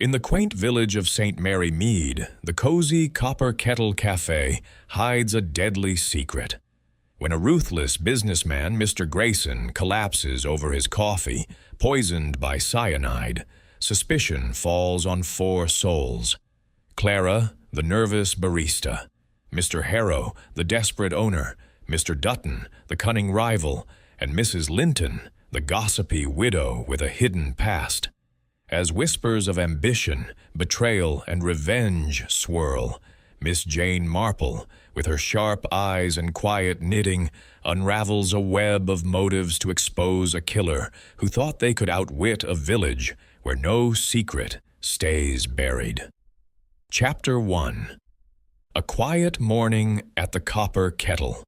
In the quaint village of St. Mary Mead, the cozy Copper Kettle Café hides a deadly secret. When a ruthless businessman, Mr. Grayson, collapses over his coffee, poisoned by cyanide, suspicion falls on 4 souls. Clara, the nervous barista; Mr. Harrow, the desperate owner; Mr. Dutton, the cunning rival; and Mrs. Linton, the gossipy widow with a hidden past. As whispers of ambition, betrayal, and revenge swirl, Miss Jane Marple, with her sharp eyes and quiet knitting, unravels a web of motives to expose a killer who thought they could outwit a village where no secret stays buried. Chapter 1. A quiet morning at the Copper Kettle.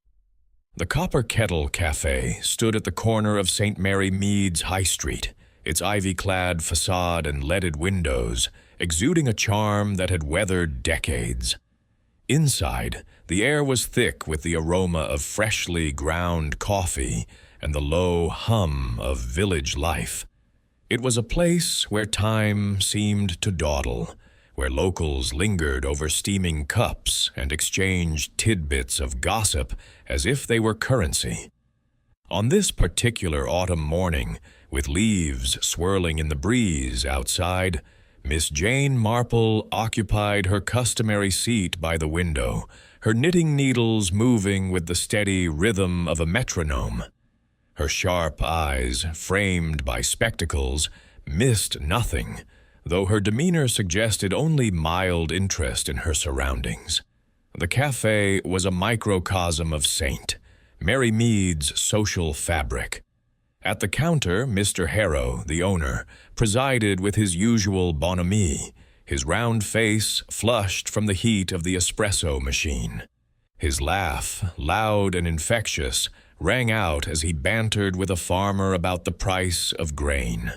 The Copper Kettle Café stood at the corner of St. Mary Mead's High Street, its ivy-clad facade and leaded windows exuding a charm that had weathered decades. Inside, the air was thick with the aroma of freshly ground coffee and the low hum of village life. It was a place where time seemed to dawdle, where locals lingered over steaming cups and exchanged tidbits of gossip as if they were currency. On this particular autumn morning, with leaves swirling in the breeze outside, Miss Jane Marple occupied her customary seat by the window, her knitting needles moving with the steady rhythm of a metronome. Her sharp eyes, framed by spectacles, missed nothing, though her demeanor suggested only mild interest in her surroundings. The café was a microcosm of St. Mary Mead's social fabric. At the counter, Mr. Harrow, the owner, presided with his usual bonhomie, his round face flushed from the heat of the espresso machine. His laugh, loud and infectious, rang out as he bantered with a farmer about the price of grain.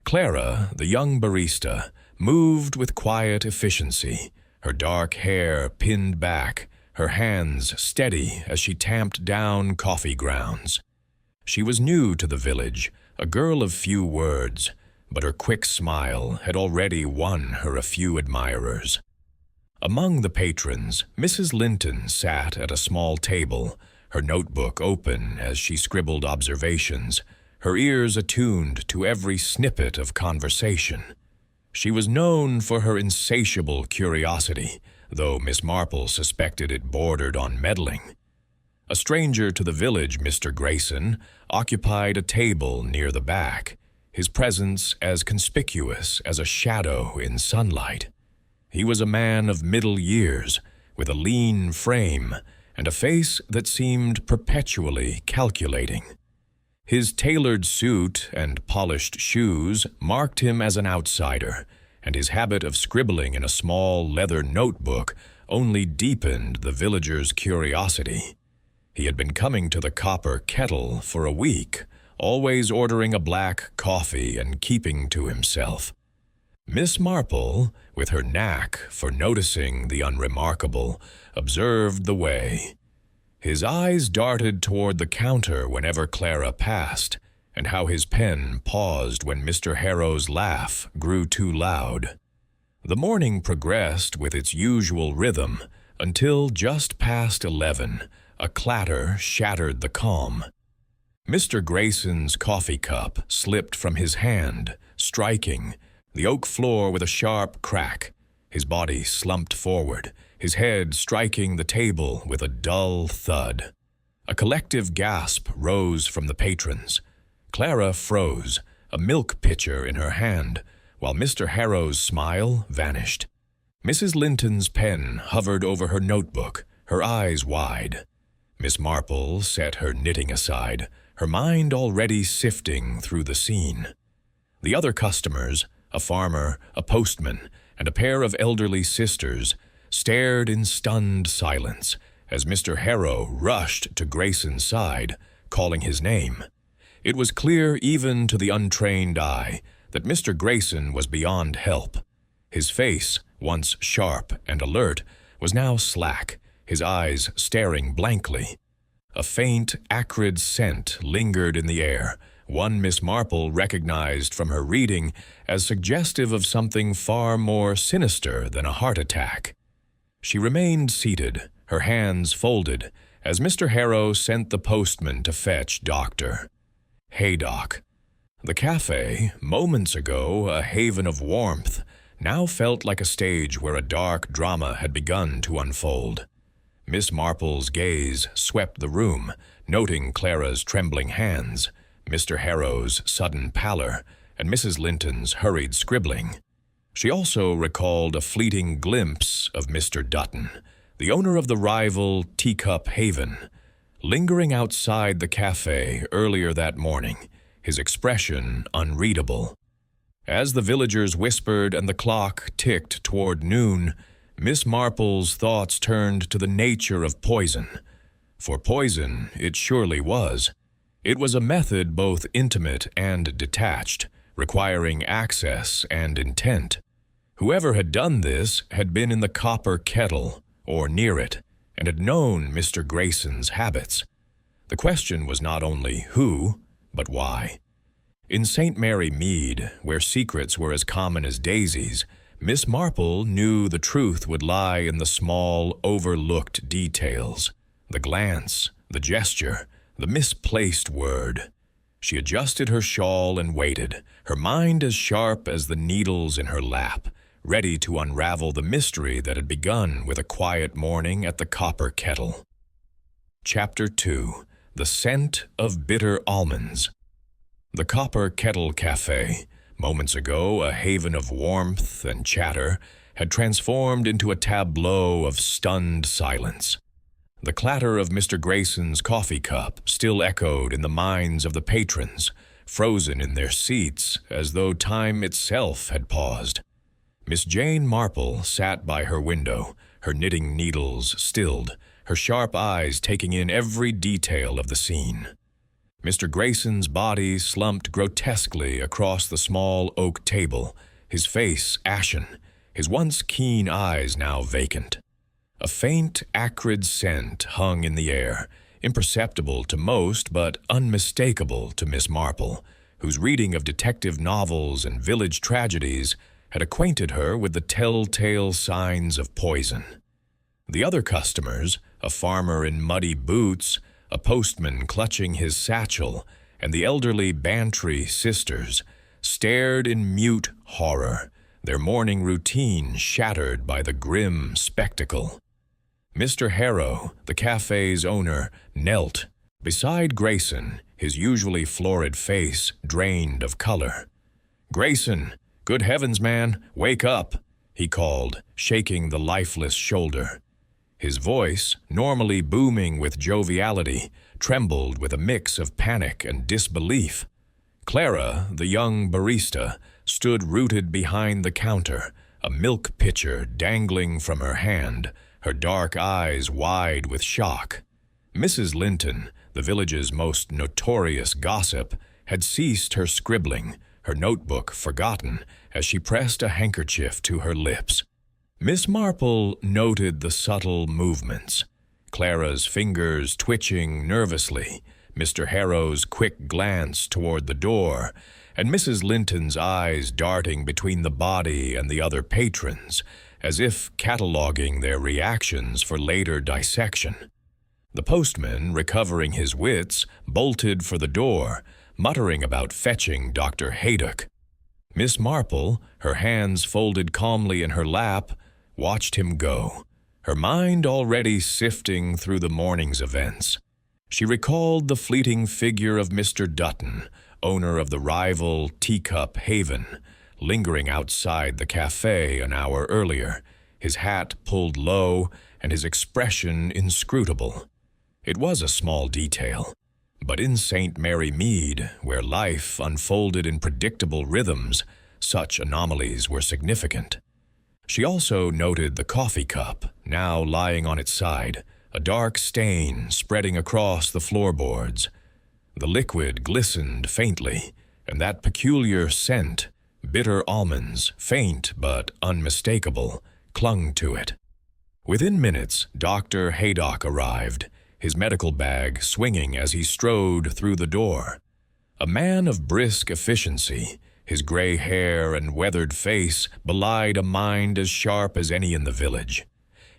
Clara, the young barista, moved with quiet efficiency, her dark hair pinned back, her hands steady as she tamped down coffee grounds. She was new to the village, a girl of few words, but her quick smile had already won her a few admirers. Among the patrons, Mrs. Linton sat at a small table, her notebook open as she scribbled observations, her ears attuned to every snippet of conversation. She was known for her insatiable curiosity, though Miss Marple suspected it bordered on meddling. A stranger to the village, Mr. Grayson, occupied a table near the back, his presence as conspicuous as a shadow in sunlight. He was a man of middle years, with a lean frame and a face that seemed perpetually calculating. His tailored suit and polished shoes marked him as an outsider, and his habit of scribbling in a small leather notebook only deepened the villagers' curiosity. He had been coming to the Copper Kettle for a week, always ordering a black coffee and keeping to himself. Miss Marple, with her knack for noticing the unremarkable, observed the way. His eyes darted toward the counter whenever Clara passed, and how his pen paused when Mr. Harrow's laugh grew too loud. The morning progressed with its usual rhythm until just past 11. A clatter shattered the calm. Mr. Grayson's coffee cup slipped from his hand, striking the oak floor with a sharp crack. His body slumped forward, his head striking the table with a dull thud. A collective gasp rose from the patrons. Clara froze, a milk pitcher in her hand, while Mr. Harrow's smile vanished. Mrs. Linton's pen hovered over her notebook, her eyes wide. Miss Marple set her knitting aside, her mind already sifting through the scene. The other customers, a farmer, a postman, and a pair of elderly sisters, stared in stunned silence as Mr. Harrow rushed to Grayson's side, calling his name. It was clear even to the untrained eye that Mr. Grayson was beyond help. His face, once sharp and alert, was now slack, his eyes staring blankly. A faint, acrid scent lingered in the air, one Miss Marple recognized from her reading as suggestive of something far more sinister than a heart attack. She remained seated, her hands folded, as Mr. Harrow sent the postman to fetch Dr. Haydock. The cafe, moments ago a haven of warmth, now felt like a stage where a dark drama had begun to unfold. Miss Marple's gaze swept the room, noting Clara's trembling hands, Mr. Harrow's sudden pallor, and Mrs. Linton's hurried scribbling. She also recalled a fleeting glimpse of Mr. Dutton, the owner of the rival Teacup Haven, lingering outside the cafe earlier that morning, his expression unreadable. As the villagers whispered and the clock ticked toward noon, Miss Marple's thoughts turned to the nature of poison. For poison it surely was. It was a method both intimate and detached, requiring access and intent. Whoever had done this had been in the copper kettle, or near it, and had known Mr. Grayson's habits. The question was not only who, but why. In St. Mary Mead, where secrets were as common as daisies, Miss Marple knew the truth would lie in the small, overlooked details. The glance, the gesture, the misplaced word. She adjusted her shawl and waited, her mind as sharp as the needles in her lap, ready to unravel the mystery that had begun with a quiet morning at the copper kettle. Chapter 2. The Scent of Bitter Almonds. The Copper Kettle Café, moments ago a haven of warmth and chatter, had transformed into a tableau of stunned silence. The clatter of Mr. Grayson's coffee cup still echoed in the minds of the patrons, frozen in their seats as though time itself had paused. Miss Jane Marple sat by her window, her knitting needles stilled, her sharp eyes taking in every detail of the scene. Mr. Grayson's body slumped grotesquely across the small oak table, his face ashen, his once keen eyes now vacant. A faint, acrid scent hung in the air, imperceptible to most but unmistakable to Miss Marple, whose reading of detective novels and village tragedies had acquainted her with the telltale signs of poison. The other customers, a farmer in muddy boots, a postman clutching his satchel, and the elderly Bantry sisters, stared in mute horror, their morning routine shattered by the grim spectacle. Mr. Harrow, the cafe's owner, knelt beside Grayson, his usually florid face drained of color. "Grayson, good heavens, man, wake up," he called, shaking the lifeless shoulder. His voice, normally booming with joviality, trembled with a mix of panic and disbelief. Clara, the young barista, stood rooted behind the counter, a milk pitcher dangling from her hand, her dark eyes wide with shock. Mrs. Linton, the village's most notorious gossip, had ceased her scribbling, her notebook forgotten, as she pressed a handkerchief to her lips. Miss Marple noted the subtle movements, Clara's fingers twitching nervously, Mr. Harrow's quick glance toward the door, and Mrs. Linton's eyes darting between the body and the other patrons, as if cataloging their reactions for later dissection. The postman, recovering his wits, bolted for the door, muttering about fetching Dr. Haydock. Miss Marple, her hands folded calmly in her lap, watched him go, her mind already sifting through the morning's events. She recalled the fleeting figure of Mr. Dutton, owner of the rival Teacup Haven, lingering outside the cafe an hour earlier, his hat pulled low and his expression inscrutable. It was a small detail, but in St. Mary Mead, where life unfolded in predictable rhythms, such anomalies were significant. She also noted the coffee cup, now lying on its side, a dark stain spreading across the floorboards. The liquid glistened faintly, and that peculiar scent, bitter almonds, faint but unmistakable, clung to it. Within minutes, Dr. Haydock arrived, his medical bag swinging as he strode through the door. A man of brisk efficiency, his gray hair and weathered face belied a mind as sharp as any in the village.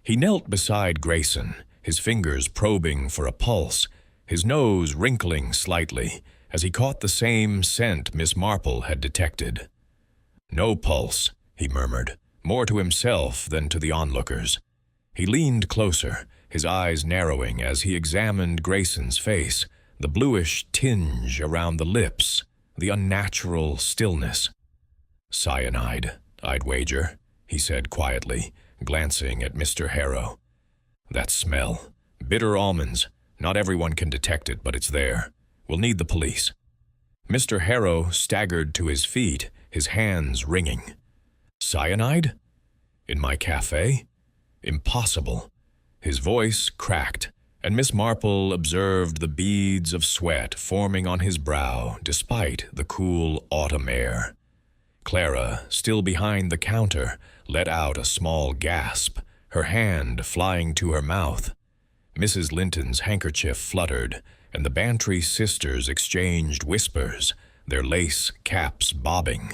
He knelt beside Grayson, his fingers probing for a pulse, his nose wrinkling slightly as he caught the same scent Miss Marple had detected. "No pulse," he murmured, more to himself than to the onlookers. He leaned closer, his eyes narrowing as he examined Grayson's face, the bluish tinge around the lips, the unnatural stillness. "Cyanide, I'd wager," he said quietly, glancing at Mr. Harrow. "That smell. Bitter almonds. Not everyone can detect it, but it's there. We'll need the police." Mr. Harrow staggered to his feet, his hands wringing. "Cyanide? In my cafe? Impossible." His voice cracked, and Miss Marple observed the beads of sweat forming on his brow despite the cool autumn air. Clara, still behind the counter, let out a small gasp, her hand flying to her mouth. Mrs. Linton's handkerchief fluttered, and the Bantry sisters exchanged whispers, their lace caps bobbing.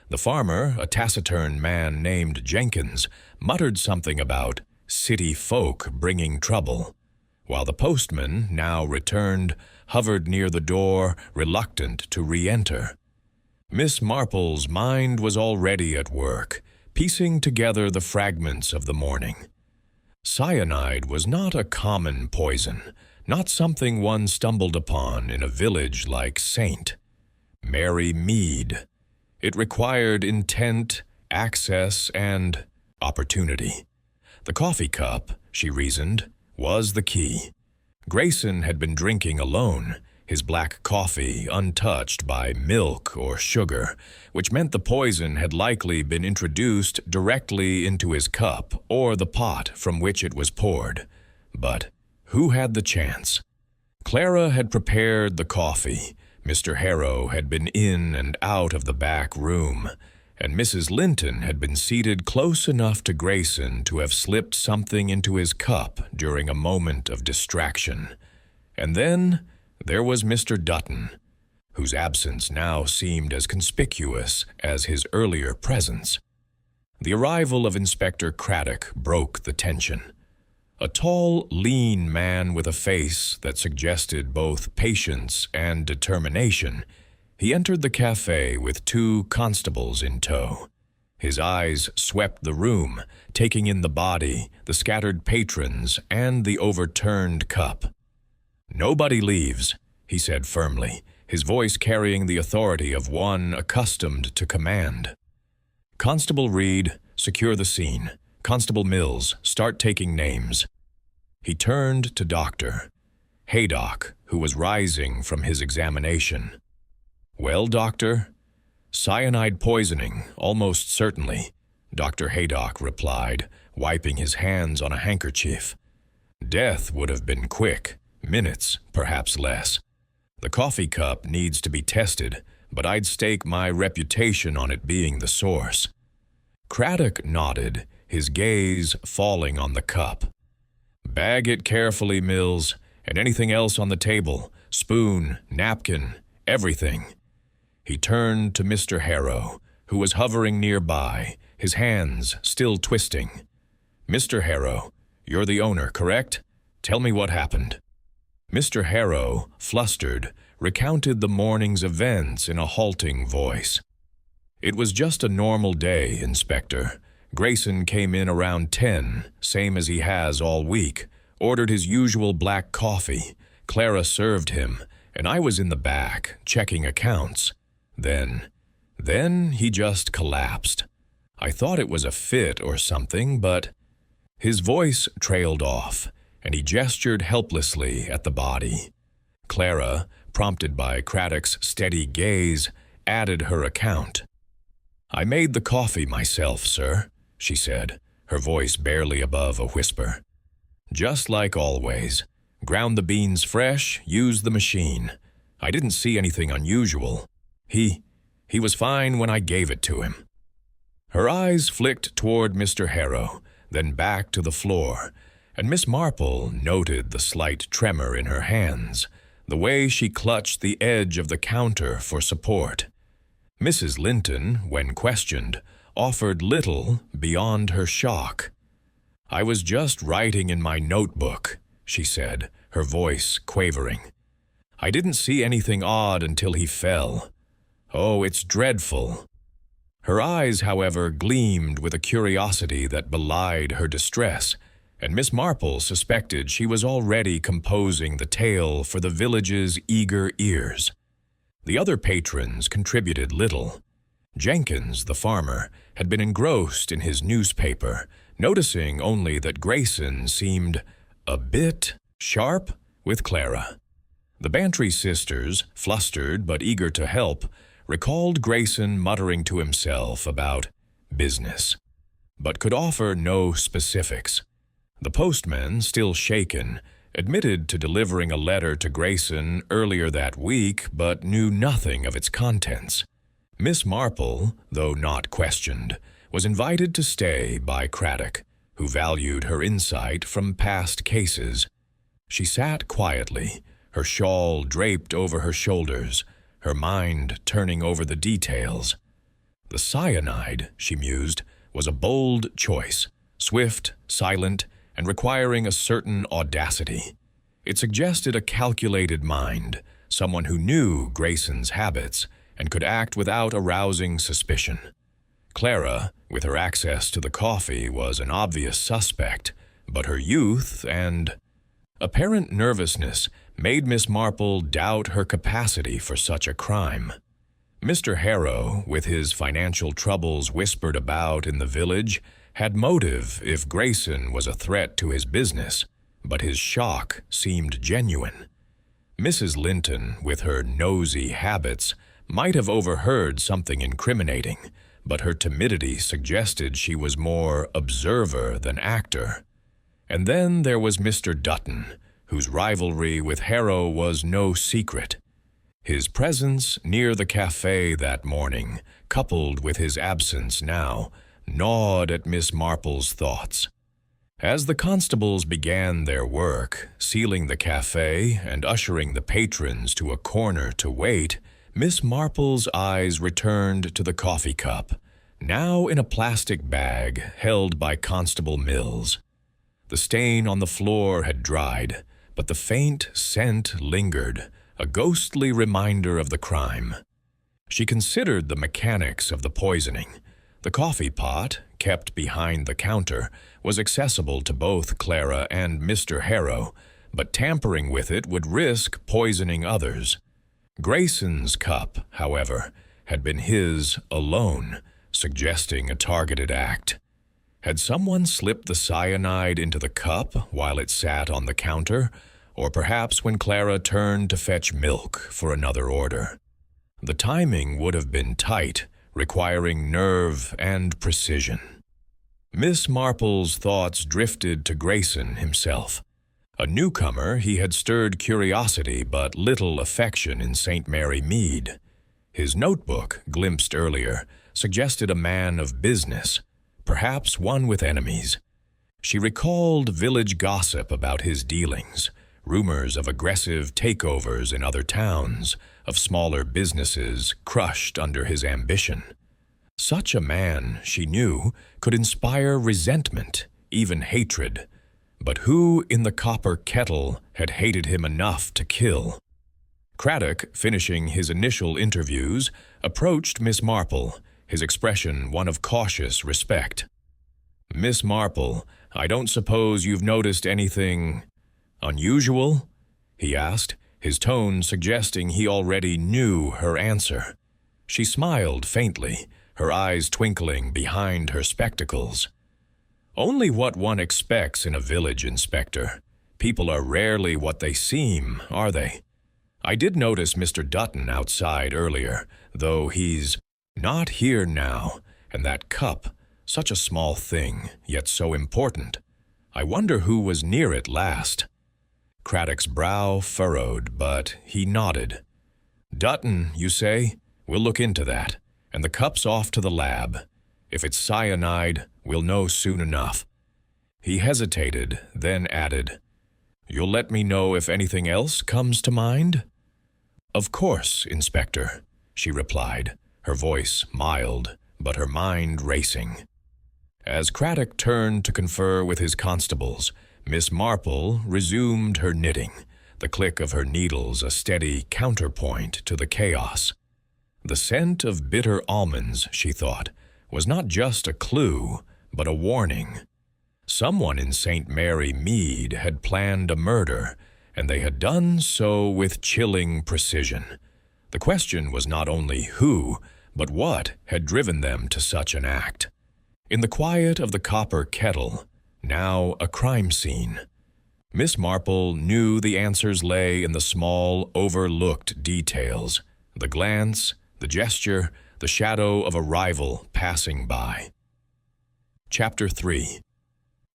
The farmer, a taciturn man named Jenkins, muttered something about city folk bringing trouble, while the postman, now returned, hovered near the door, reluctant to re-enter. Miss Marple's mind was already at work, piecing together the fragments of the morning. Cyanide was not a common poison, not something one stumbled upon in a village like St. Mary Mead. It required intent, access, and opportunity. The coffee cup, she reasoned, was the key. Grayson had been drinking alone, his black coffee untouched by milk or sugar, which meant the poison had likely been introduced directly into his cup or the pot from which it was poured. But who had the chance? Clara had prepared the coffee, Mr. Harrow had been in and out of the back room, and Mrs. Linton had been seated close enough to Grayson to have slipped something into his cup during a moment of distraction. And then there was Mr. Dutton, whose absence now seemed as conspicuous as his earlier presence. The arrival of Inspector Craddock broke the tension. A tall, lean man with a face that suggested both patience and determination, he entered the cafe with 2 constables in tow. His eyes swept the room, taking in the body, the scattered patrons, and the overturned cup. "Nobody leaves," he said firmly, his voice carrying the authority of one accustomed to command. "Constable Reed, secure the scene. Constable Mills, start taking names." He turned to Dr. Haydock, who was rising from his examination. "Well, Doctor?" "Cyanide poisoning, almost certainly," Dr. Haydock replied, wiping his hands on a handkerchief. "Death would have been quick, minutes, perhaps less. The coffee cup needs to be tested, but I'd stake my reputation on it being the source." Craddock nodded, his gaze falling on the cup. "Bag it carefully, Mills, and anything else on the table, spoon, napkin, everything." He turned to Mr. Harrow, who was hovering nearby, his hands still twisting. "Mr. Harrow, you're the owner, correct? Tell me what happened." Mr. Harrow, flustered, recounted the morning's events in a halting voice. "It was just a normal day, Inspector. Grayson came in around 10, same as he has all week, ordered his usual black coffee. Clara served him, and I was in the back, checking accounts. Then he just collapsed. I thought it was a fit or something, but—" His voice trailed off, and he gestured helplessly at the body. Clara, prompted by Craddock's steady gaze, added her account. "I made the coffee myself, sir," she said, her voice barely above a whisper. "Just like always. Ground the beans fresh, used the machine. I didn't see anything unusual. He was fine when I gave it to him." Her eyes flicked toward Mr. Harrow, then back to the floor, and Miss Marple noted the slight tremor in her hands, the way she clutched the edge of the counter for support. Mrs. Linton, when questioned, offered little beyond her shock. "I was just writing in my notebook," she said, her voice quavering. "I didn't see anything odd until he fell. Oh, it's dreadful." Her eyes, however, gleamed with a curiosity that belied her distress, and Miss Marple suspected she was already composing the tale for the village's eager ears. The other patrons contributed little. Jenkins, the farmer, had been engrossed in his newspaper, noticing only that Grayson seemed a bit sharp with Clara. The Bantry sisters, flustered but eager to help, recalled Grayson muttering to himself about business, but could offer no specifics. The postman, still shaken, admitted to delivering a letter to Grayson earlier that week, but knew nothing of its contents. Miss Marple, though not questioned, was invited to stay by Craddock, who valued her insight from past cases. She sat quietly, her shawl draped over her shoulders, her mind turning over the details. The cyanide, she mused, was a bold choice, swift, silent, and requiring a certain audacity. It suggested a calculated mind, someone who knew Grayson's habits and could act without arousing suspicion. Clara, with her access to the coffee, was an obvious suspect, but her youth and apparent nervousness made Miss Marple doubt her capacity for such a crime. Mr. Harrow, with his financial troubles whispered about in the village, had motive if Grayson was a threat to his business, but his shock seemed genuine. Mrs. Linton, with her nosy habits, might have overheard something incriminating, but her timidity suggested she was more observer than actor. And then there was Mr. Dutton, whose rivalry with Harrow was no secret. His presence near the café that morning, coupled with his absence now, gnawed at Miss Marple's thoughts. As the constables began their work, sealing the café and ushering the patrons to a corner to wait, Miss Marple's eyes returned to the coffee cup, now in a plastic bag held by Constable Mills. The stain on the floor had dried, but the faint scent lingered, a ghostly reminder of the crime. She considered the mechanics of the poisoning. The coffee pot, kept behind the counter, was accessible to both Clara and Mr. Harrow, but tampering with it would risk poisoning others. Grayson's cup, however, had been his alone, suggesting a targeted act. Had someone slipped the cyanide into the cup while it sat on the counter, or perhaps when Clara turned to fetch milk for another order? The timing would have been tight, requiring nerve and precision. Miss Marple's thoughts drifted to Grayson himself. A newcomer, he had stirred curiosity but little affection in St. Mary Mead. His notebook, glimpsed earlier, suggested a man of business, perhaps one with enemies. She recalled village gossip about his dealings, rumors of aggressive takeovers in other towns, of smaller businesses crushed under his ambition. Such a man, she knew, could inspire resentment, even hatred. But who in the copper kettle had hated him enough to kill? Craddock, finishing his initial interviews, approached Miss Marple, his expression one of cautious respect. "Miss Marple, I don't suppose you've noticed anything unusual?" he asked, his tone suggesting he already knew her answer. She smiled faintly, her eyes twinkling behind her spectacles. "Only what one expects in a village inspector. People are rarely what they seem, are they? I did notice Mr. Dutton outside earlier, though he's not here now, and that cup, such a small thing, yet so important. I wonder who was near it last." Craddock's brow furrowed, but he nodded. "Dutton, you say? We'll look into that, and the cup's off to the lab. If it's cyanide, we'll know soon enough." He hesitated, then added, You'll let me know if anything else comes to mind?" "Of course, Inspector," she replied, her voice mild, but her mind racing. As Craddock turned to confer with his constables, Miss Marple resumed her knitting, the click of her needles a steady counterpoint to the chaos. The scent of bitter almonds, she thought, was not just a clue, but a warning. Someone in St. Mary Mead had planned a murder, and they had done so with chilling precision. The question was not only who, but what had driven them to such an act. In the quiet of the copper kettle, now a crime scene, Miss Marple knew the answers lay in the small, overlooked details, the glance, the gesture, the shadow of a rival passing by. Chapter 3.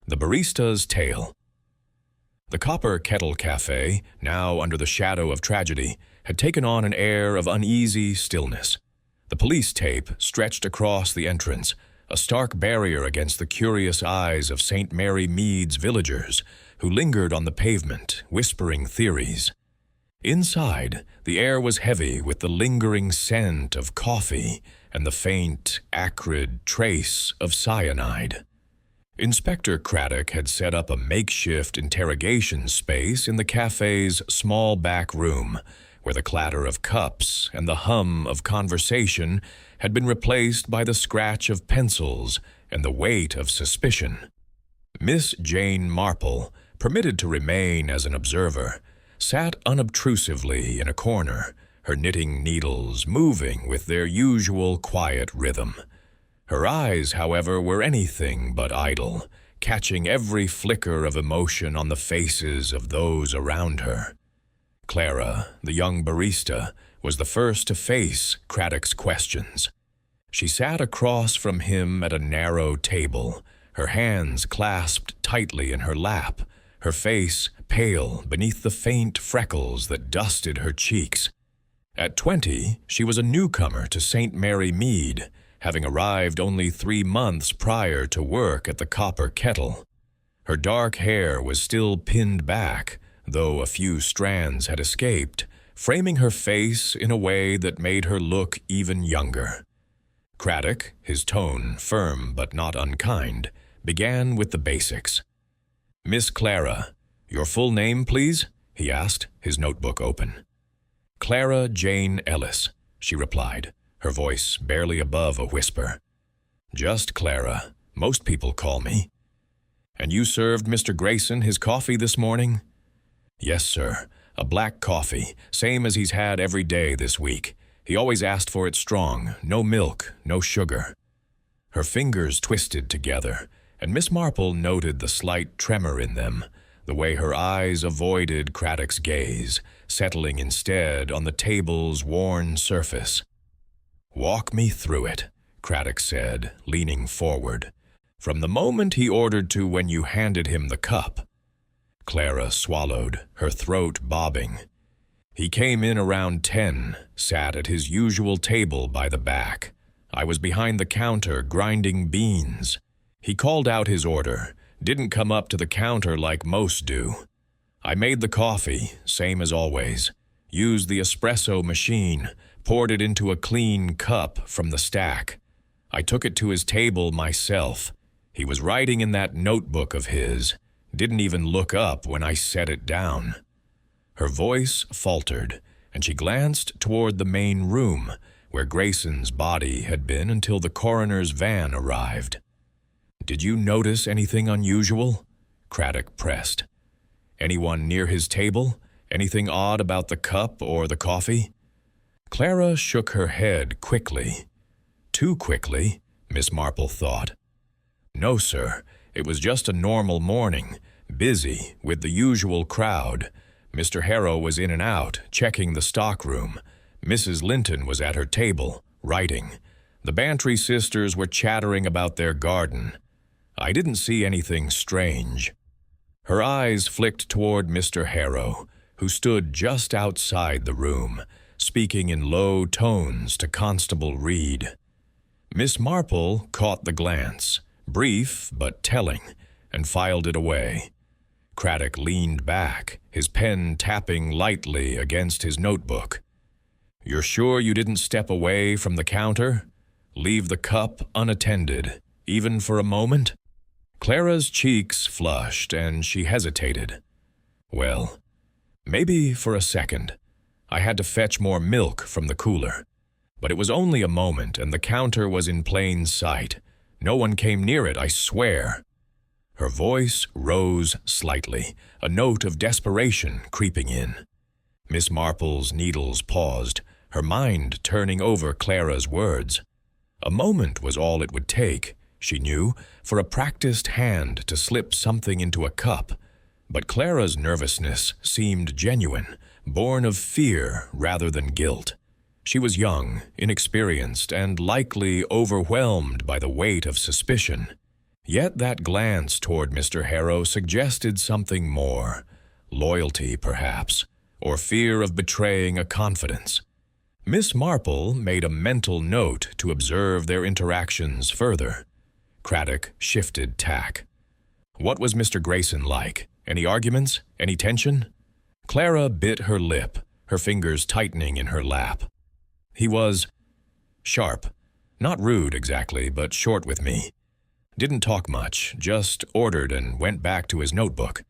The Barista's Tale. The Copper Kettle Café, now under the shadow of tragedy, had taken on an air of uneasy stillness. The police tape stretched across the entrance, a stark barrier against the curious eyes of St. Mary Mead's villagers, who lingered on the pavement, whispering theories. Inside, the air was heavy with the lingering scent of coffee and the faint, acrid trace of cyanide. Inspector Craddock had set up a makeshift interrogation space in the cafe's small back room, where the clatter of cups and the hum of conversation had been replaced by the scratch of pencils and the weight of suspicion. Miss Jane Marple, permitted to remain as an observer, sat unobtrusively in a corner, her knitting needles moving with their usual quiet rhythm. Her eyes, however, were anything but idle, catching every flicker of emotion on the faces of those around her. Clara, the young barista, was the first to face Craddock's questions. She sat across from him at a narrow table, her hands clasped tightly in her lap, her face pale beneath the faint freckles that dusted her cheeks. At 20, she was a newcomer to St. Mary Mead, having arrived only 3 months prior to work at the Copper Kettle. Her dark hair was still pinned back, though a few strands had escaped, framing her face in a way that made her look even younger. Craddock, his tone firm but not unkind, began with the basics. "Miss Clara, your full name, please?" he asked, his notebook open. "Clara Jane Ellis," she replied, her voice barely above a whisper. "Just Clara. Most people call me." "And you served Mr. Grayson his coffee this morning?" "Yes, sir. A black coffee, same as he's had every day this week. He always asked for it strong, no milk, no sugar." Her fingers twisted together, and Miss Marple noted the slight tremor in them, the way her eyes avoided Craddock's gaze, settling instead on the table's worn surface. "Walk me through it," Craddock said, leaning forward. "From the moment he ordered to when you handed him the cup." Clara swallowed, her throat bobbing. "He came in around 10, sat at his usual table by the back. I was behind the counter grinding beans. He called out his order, didn't come up to the counter like most do. I made the coffee, same as always, used the espresso machine, poured it into a clean cup from the stack. I took it to his table myself. He was writing in that notebook of his, didn't even look up when I set it down." Her voice faltered, and she glanced toward the main room, where Grayson's body had been until the coroner's van arrived. "Did you notice anything unusual?" Craddock pressed. "Anyone near his table? Anything odd about the cup or the coffee?" Clara shook her head quickly. Too quickly, Miss Marple thought. "No, sir. It was just a normal morning, busy, with the usual crowd. Mr. Harrow was in and out, checking the stockroom. Mrs. Linton was at her table, writing. The Bantry sisters were chattering about their garden. I didn't see anything strange." Her eyes flicked toward Mr. Harrow, who stood just outside the room, speaking in low tones to Constable Reed. Miss Marple caught the glance, brief but telling, and filed it away. Craddock leaned back, his pen tapping lightly against his notebook. "You're sure you didn't step away from the counter? Leave the cup unattended, even for a moment?" Clara's cheeks flushed, and she hesitated. "Well, maybe for a second. I had to fetch more milk from the cooler. But it was only a moment, and the counter was in plain sight. No one came near it, I swear." Her voice rose slightly, a note of desperation creeping in. Miss Marple's needles paused, her mind turning over Clara's words. A moment was all it would take, she knew, for a practiced hand to slip something into a cup. But Clara's nervousness seemed genuine, born of fear rather than guilt. She was young, inexperienced, and likely overwhelmed by the weight of suspicion. Yet that glance toward Mr. Harrow suggested something more. Loyalty, perhaps, or fear of betraying a confidence. Miss Marple made a mental note to observe their interactions further. Craddock shifted tack. What was Mr. Grayson like? Any arguments? Any tension? Clara bit her lip, her fingers tightening in her lap. He was sharp. Not rude exactly, but short with me. Didn't talk much, just ordered and went back to his notebook.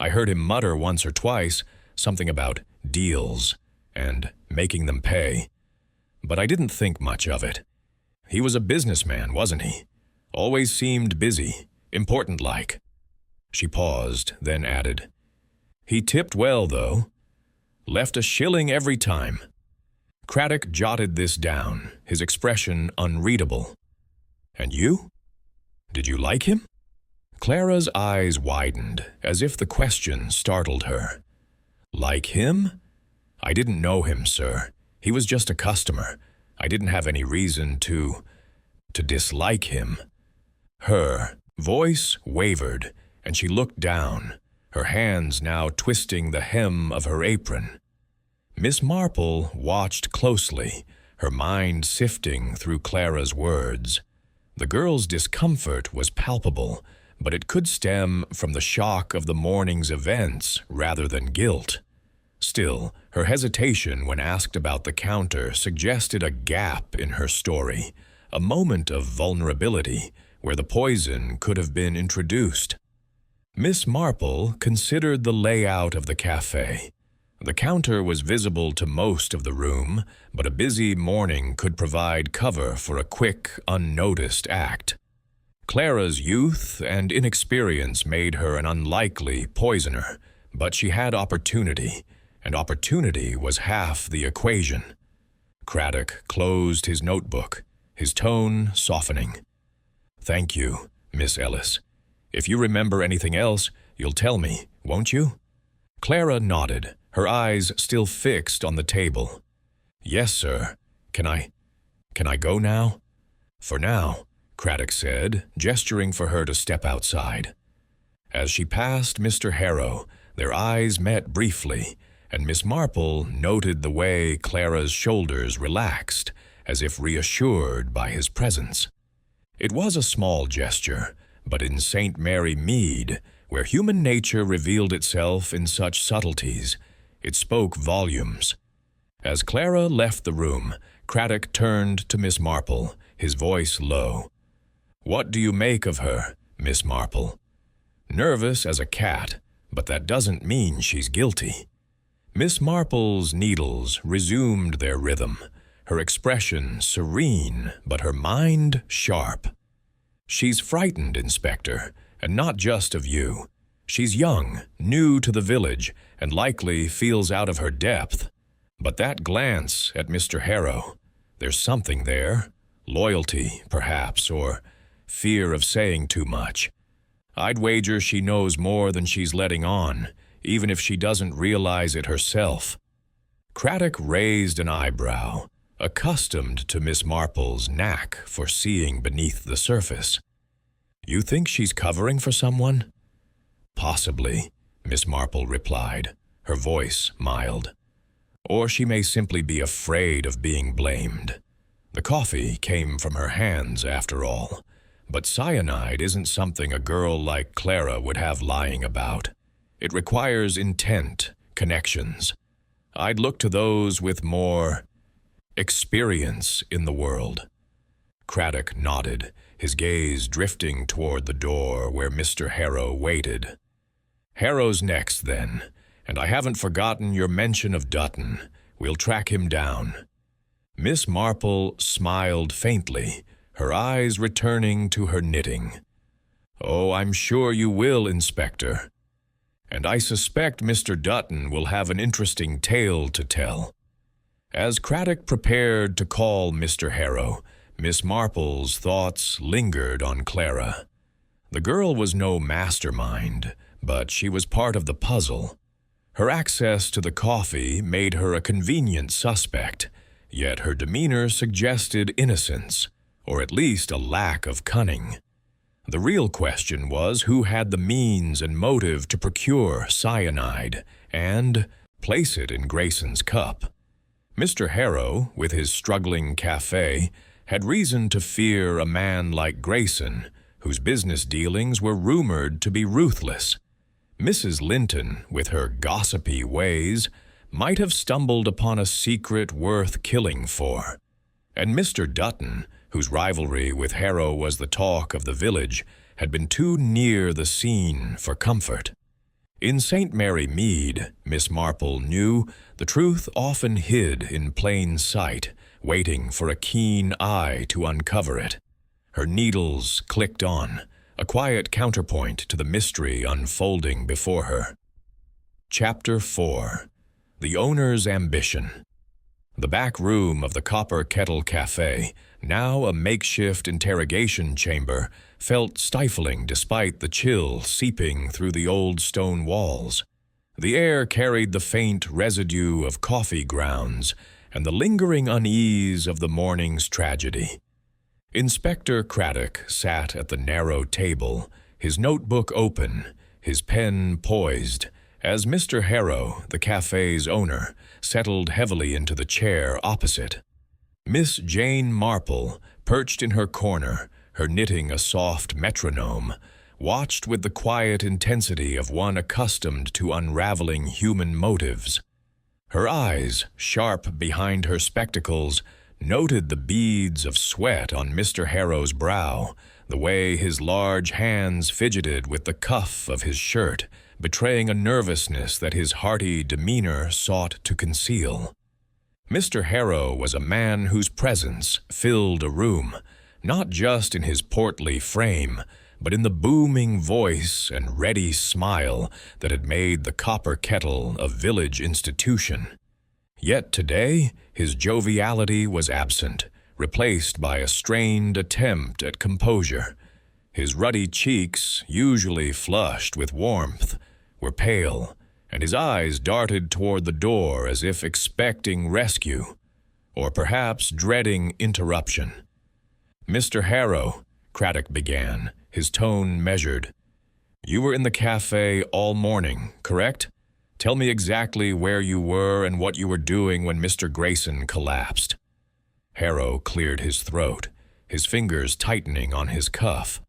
I heard him mutter once or twice something about deals and making them pay. But I didn't think much of it. He was a businessman, wasn't he? Always seemed busy, important-like. She paused, then added, "He tipped well, though. Left a shilling every time." Craddock jotted this down, his expression unreadable. "And you? Did you like him?" Clara's eyes widened, as if the question startled her. "Like him? I didn't know him, sir. He was just a customer. I didn't have any reason to dislike him." Her voice wavered, and she looked down, her hands now twisting the hem of her apron. Miss Marple watched closely, her mind sifting through Clara's words. The girl's discomfort was palpable, but it could stem from the shock of the morning's events rather than guilt. Still, her hesitation when asked about the counter suggested a gap in her story, a moment of vulnerability where the poison could have been introduced. Miss Marple considered the layout of the café. The counter was visible to most of the room, but a busy morning could provide cover for a quick, unnoticed act. Clara's youth and inexperience made her an unlikely poisoner, but she had opportunity, and opportunity was half the equation. Craddock closed his notebook, his tone softening. "Thank you, Miss Ellis. If you remember anything else, you'll tell me, won't you?" Clara nodded, her eyes still fixed on the table. "Yes, sir. Can I go now?" "For now," Craddock said, gesturing for her to step outside. As she passed Mr. Harrow, their eyes met briefly, and Miss Marple noted the way Clara's shoulders relaxed, as if reassured by his presence. It was a small gesture, but in St. Mary Mead, where human nature revealed itself in such subtleties, it spoke volumes. As Clara left the room, Craddock turned to Miss Marple, his voice low. "What do you make of her, Miss Marple?" "Nervous as a cat, but that doesn't mean she's guilty." Miss Marple's needles resumed their rhythm, her expression serene, but her mind sharp. "She's frightened, Inspector, and not just of you. She's young, new to the village, and likely feels out of her depth. But that glance at Mr. Harrow, there's something there. Loyalty, perhaps, or fear of saying too much. I'd wager she knows more than she's letting on, even if she doesn't realize it herself." Craddock raised an eyebrow, accustomed to Miss Marple's knack for seeing beneath the surface. "You think she's covering for someone?" "Possibly," Miss Marple replied, her voice mild. "Or she may simply be afraid of being blamed. The coffee came from her hands, after all. But cyanide isn't something a girl like Clara would have lying about. It requires intent, connections. I'd look to those with more experience in the world." Craddock nodded, his gaze drifting toward the door where Mr. Harrow waited. "Harrow's next, then, and I haven't forgotten your mention of Dutton. We'll track him down." Miss Marple smiled faintly, her eyes returning to her knitting. "Oh, I'm sure you will, Inspector. And I suspect Mr. Dutton will have an interesting tale to tell." As Craddock prepared to call Mr. Harrow, Miss Marple's thoughts lingered on Clara. The girl was no mastermind, but she was part of the puzzle. Her access to the coffee made her a convenient suspect, yet her demeanor suggested innocence, or at least a lack of cunning. The real question was who had the means and motive to procure cyanide and place it in Grayson's cup. Mr. Harrow, with his struggling café, had reason to fear a man like Grayson, whose business dealings were rumored to be ruthless. Mrs. Linton, with her gossipy ways, might have stumbled upon a secret worth killing for. And Mr. Dutton, whose rivalry with Harrow was the talk of the village, had been too near the scene for comfort. In St. Mary Mead, Miss Marple knew, the truth often hid in plain sight, waiting for a keen eye to uncover it. Her needles clicked on, a quiet counterpoint to the mystery unfolding before her. Chapter 4. The Owner's Ambition. The back room of the Copper Kettle Café, now a makeshift interrogation chamber, felt stifling despite the chill seeping through the old stone walls. The air carried the faint residue of coffee grounds and the lingering unease of the morning's tragedy. Inspector Craddock sat at the narrow table, his notebook open, his pen poised, as Mr. Harrow, the café's owner, settled heavily into the chair opposite. Miss Jane Marple, perched in her corner, her knitting a soft metronome, watched with the quiet intensity of one accustomed to unraveling human motives. Her eyes, sharp behind her spectacles, noted the beads of sweat on Mr. Harrow's brow, the way his large hands fidgeted with the cuff of his shirt, betraying a nervousness that his hearty demeanor sought to conceal. Mr. Harrow was a man whose presence filled a room, not just in his portly frame, but in the booming voice and ready smile that had made the Copper Kettle a village institution. Yet today, his joviality was absent, replaced by a strained attempt at composure. His ruddy cheeks, usually flushed with warmth, were pale, and his eyes darted toward the door as if expecting rescue, or perhaps dreading interruption. "Mr. Harrow," Craddock began, his tone measured, "you were in the café all morning, correct? Tell me exactly where you were and what you were doing when Mr. Grayson collapsed." Harrow cleared his throat, his fingers tightening on his cuff.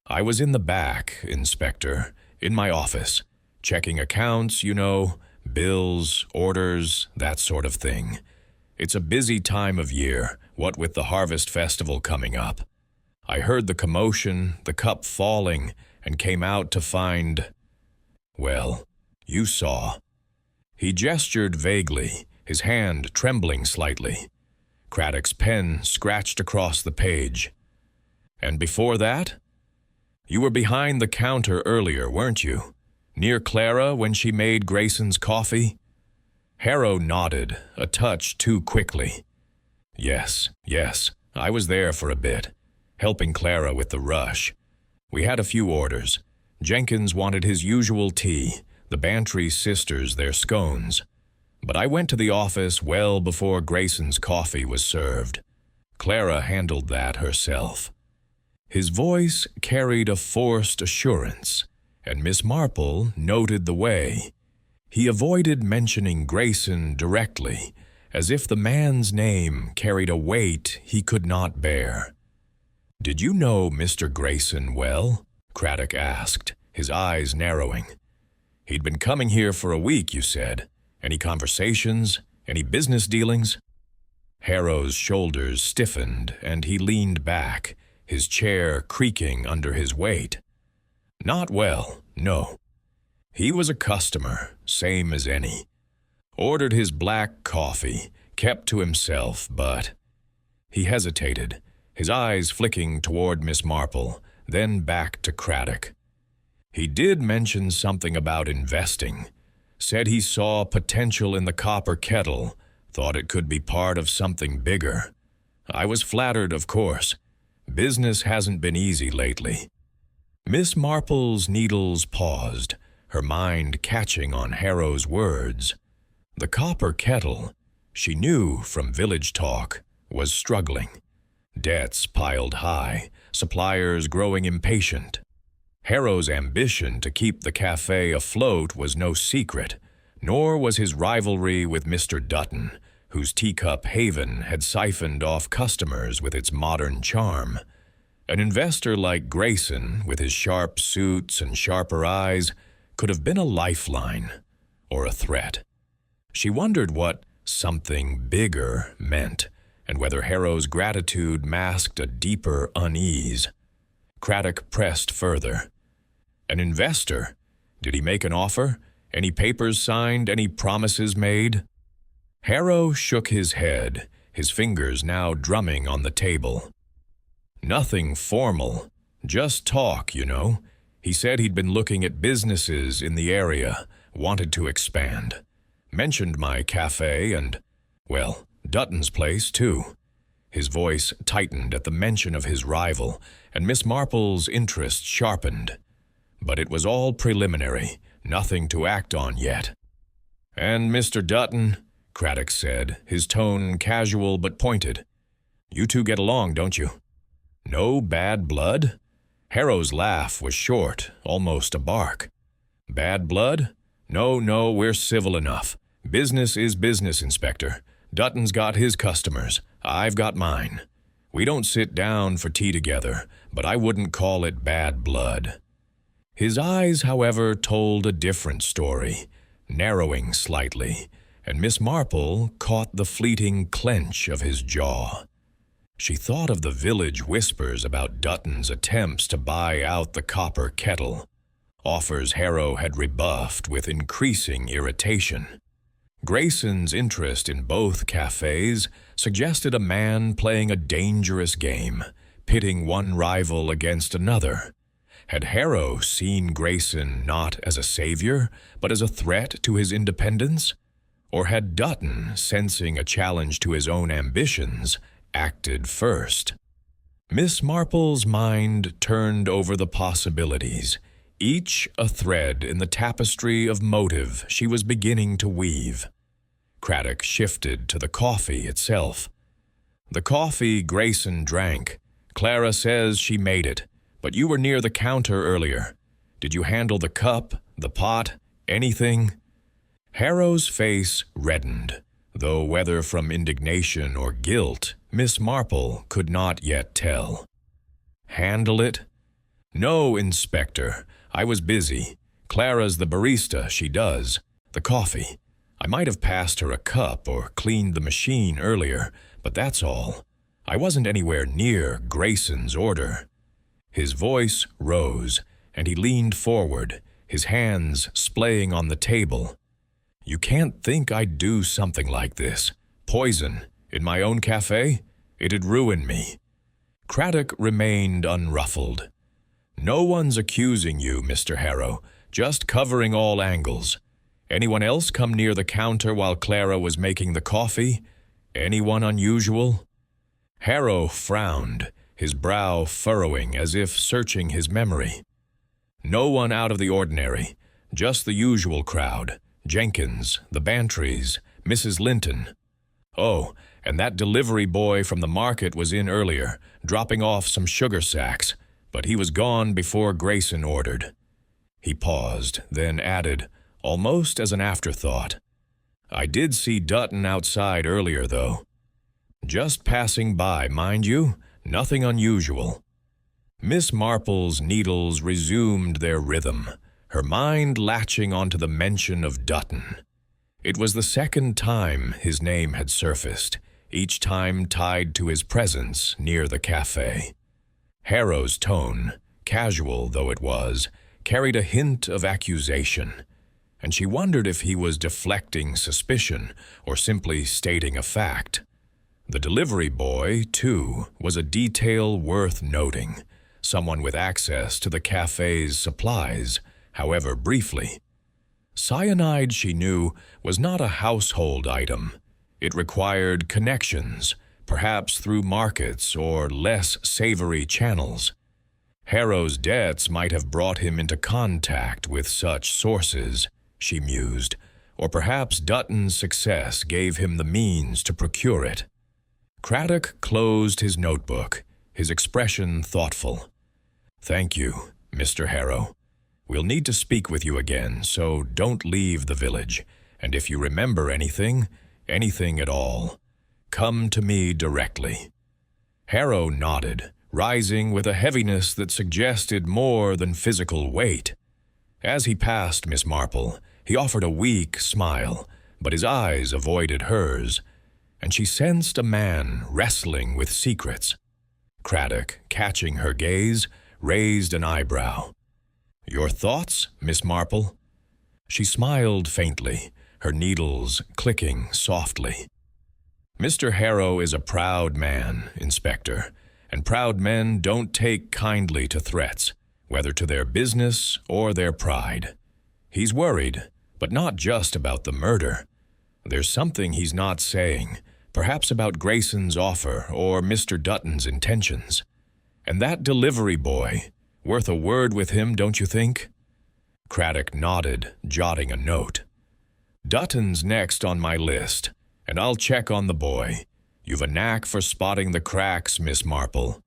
"I was in the back, Inspector, in my office, checking accounts, you know, bills, orders, that sort of thing. It's a busy time of year, what with the Harvest Festival coming up. I heard the commotion, the cup falling, and came out to find, well, you saw." He gestured vaguely, his hand trembling slightly. Craddock's pen scratched across the page. "And before that? You were behind the counter earlier, weren't you? Near Clara when she made Grayson's coffee?" Harrow nodded, a touch too quickly. Yes, I was there for a bit, helping Clara with the rush. We had a few orders. Jenkins wanted his usual tea, the Bantry sisters their scones. But I went to the office well before Grayson's coffee was served. Clara handled that herself. His voice carried a forced assurance, and Miss Marple noted the way. He avoided mentioning Grayson directly, as if the man's name carried a weight he could not bear. "Did you know Mr. Grayson well?" Craddock asked, his eyes narrowing. He'd been coming here for a week, you said. Any conversations? Any business dealings? Harrow's shoulders stiffened, and he leaned back, his chair creaking under his weight. Not well, no. He was a customer, same as any. Ordered his black coffee, kept to himself, but... He hesitated, his eyes flicking toward Miss Marple, then back to Craddock. He did mention something about investing. Said he saw potential in the copper kettle, thought it could be part of something bigger. I was flattered, of course. Business hasn't been easy lately. Miss Marple's needles paused, her mind catching on Harrow's words. The copper kettle, she knew from village talk, was struggling. Debts piled high, suppliers growing impatient. Harrow's ambition to keep the cafe afloat was no secret, nor was his rivalry with Mr. Dutton, whose teacup haven had siphoned off customers with its modern charm. An investor like Grayson, with his sharp suits and sharper eyes, could have been a lifeline or a threat. She wondered what something bigger meant, and whether Harrow's gratitude masked a deeper unease. Craddock pressed further. An investor? Did he make an offer? Any papers signed? Any promises made? Harrow shook his head, his fingers now drumming on the table. Nothing formal, just talk, you know. He said he'd been looking at businesses in the area, wanted to expand. Mentioned my cafe and, well, Dutton's place, too. His voice tightened at the mention of his rival, and Miss Marple's interest sharpened. But it was all preliminary, nothing to act on yet. And Mr. Dutton, Craddock said, his tone casual but pointed. You two get along, don't you? No bad blood? Harrow's laugh was short, almost a bark. Bad blood? No, we're civil enough. Business is business, Inspector. Dutton's got his customers. I've got mine. We don't sit down for tea together, but I wouldn't call it bad blood. His eyes, however, told a different story, narrowing slightly, and Miss Marple caught the fleeting clench of his jaw. She thought of the village whispers about Dutton's attempts to buy out the copper kettle, offers Harrow had rebuffed with increasing irritation. Grayson's interest in both cafes suggested a man playing a dangerous game, pitting one rival against another. Had Harrow seen Grayson not as a savior, but as a threat to his independence? Or had Dutton, sensing a challenge to his own ambitions, acted first? Miss Marple's mind turned over the possibilities, each a thread in the tapestry of motive she was beginning to weave. Craddock shifted to the coffee itself. The coffee Grayson drank. Clara says she made it, but you were near the counter earlier. Did you handle the cup, the pot, anything? Harrow's face reddened, though whether from indignation or guilt, Miss Marple could not yet tell. Handle it? No, Inspector. I was busy. Clara's the barista, she does. The coffee. I might have passed her a cup or cleaned the machine earlier, but that's all. I wasn't anywhere near Grayson's order. His voice rose, and he leaned forward, his hands splaying on the table. You can't think I'd do something like this. Poison. In my own cafe? It'd ruin me. Craddock remained unruffled. No one's accusing you, Mr. Harrow, just covering all angles. Anyone else come near the counter while Clara was making the coffee? Anyone unusual? Harrow frowned, his brow furrowing as if searching his memory. No one out of the ordinary, just the usual crowd. Jenkins, the Bantrys, Mrs. Linton. Oh, and that delivery boy from the market was in earlier, dropping off some sugar sacks, but he was gone before Grayson ordered. He paused, then added, almost as an afterthought. I did see Dutton outside earlier, though. Just passing by, mind you, nothing unusual. Miss Marple's needles resumed their rhythm, her mind latching onto the mention of Dutton. It was the second time his name had surfaced, each time tied to his presence near the café. Harrow's tone, casual though it was, carried a hint of accusation, and she wondered if he was deflecting suspicion or simply stating a fact. The delivery boy, too, was a detail worth noting, someone with access to the café's supplies, however briefly. Cyanide, she knew, was not a household item. It required connections, perhaps through markets or less savory channels. Harrow's debts might have brought him into contact with such sources, she mused, or perhaps Dutton's success gave him the means to procure it. Craddock closed his notebook, his expression thoughtful. "Thank you, Mr. Harrow. We'll need to speak with you again, so don't leave the village, and if you remember anything at all, come to me directly." Harrow nodded, rising with a heaviness that suggested more than physical weight. As he passed Miss Marple, he offered a weak smile, but his eyes avoided hers, and she sensed a man wrestling with secrets. Craddock, catching her gaze, raised an eyebrow. "Your thoughts, Miss Marple?" She smiled faintly, her needles clicking softly. "Mr. Harrow is a proud man, Inspector, and proud men don't take kindly to threats, whether to their business or their pride. He's worried, but not just about the murder. There's something he's not saying, perhaps about Grayson's offer or Mr. Dutton's intentions. And that delivery boy, worth a word with him, don't you think?" Craddock nodded, jotting a note. "Dutton's next on my list, and I'll check on the boy. You've a knack for spotting the cracks, Miss Marple."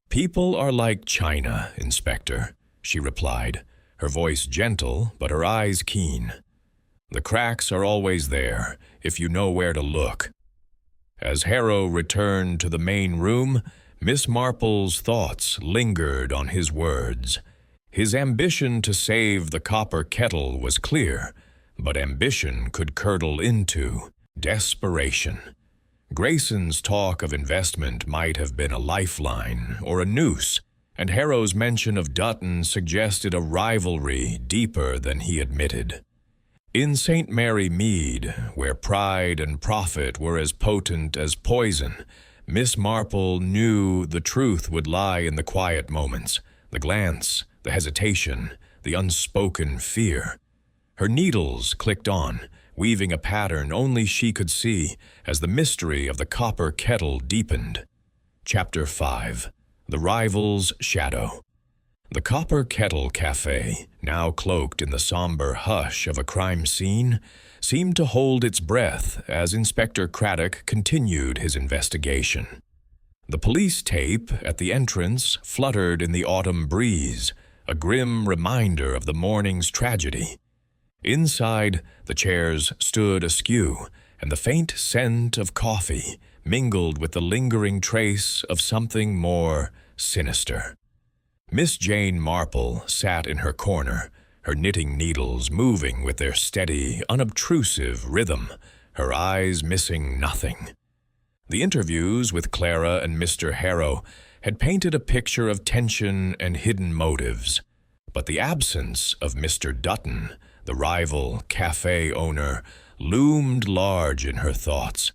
"People are like china, Inspector," she replied, her voice gentle but her eyes keen. "The cracks are always there, if you know where to look." As Harrow returned to the main room, Miss Marple's thoughts lingered on his words. His ambition to save the copper kettle was clear, but ambition could curdle into desperation. Grayson's talk of investment might have been a lifeline or a noose, and Harrow's mention of Dutton suggested a rivalry deeper than he admitted. In St. Mary Mead, where pride and profit were as potent as poison, Miss Marple knew the truth would lie in the quiet moments, the glance, the hesitation, the unspoken fear. Her needles clicked on, weaving a pattern only she could see as the mystery of the copper kettle deepened. Chapter 5. The Rival's Shadow. The Copper Kettle Café, now cloaked in the somber hush of a crime scene, seemed to hold its breath as Inspector Craddock continued his investigation. The police tape at the entrance fluttered in the autumn breeze, a grim reminder of the morning's tragedy. Inside, the chairs stood askew, and the faint scent of coffee mingled with the lingering trace of something more sinister. Miss Jane Marple sat in her corner, her knitting needles moving with their steady, unobtrusive rhythm, her eyes missing nothing. The interviews with Clara and Mr. Harrow had painted a picture of tension and hidden motives, but the absence of Mr. Dutton, the rival café owner, loomed large in her thoughts.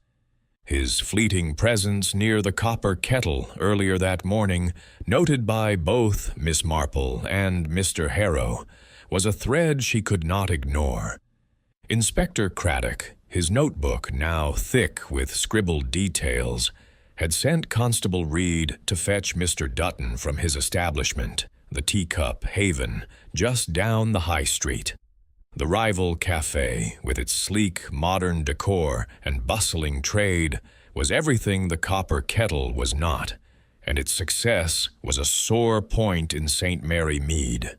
His fleeting presence near the copper kettle earlier that morning, noted by both Miss Marple and Mr. Harrow, was a thread she could not ignore. Inspector Craddock, his notebook now thick with scribbled details, had sent Constable Reed to fetch Mr. Dutton from his establishment, the Teacup Haven, just down the high street. The rival café, with its sleek, modern decor and bustling trade, was everything the copper kettle was not, and its success was a sore point in St. Mary Mead.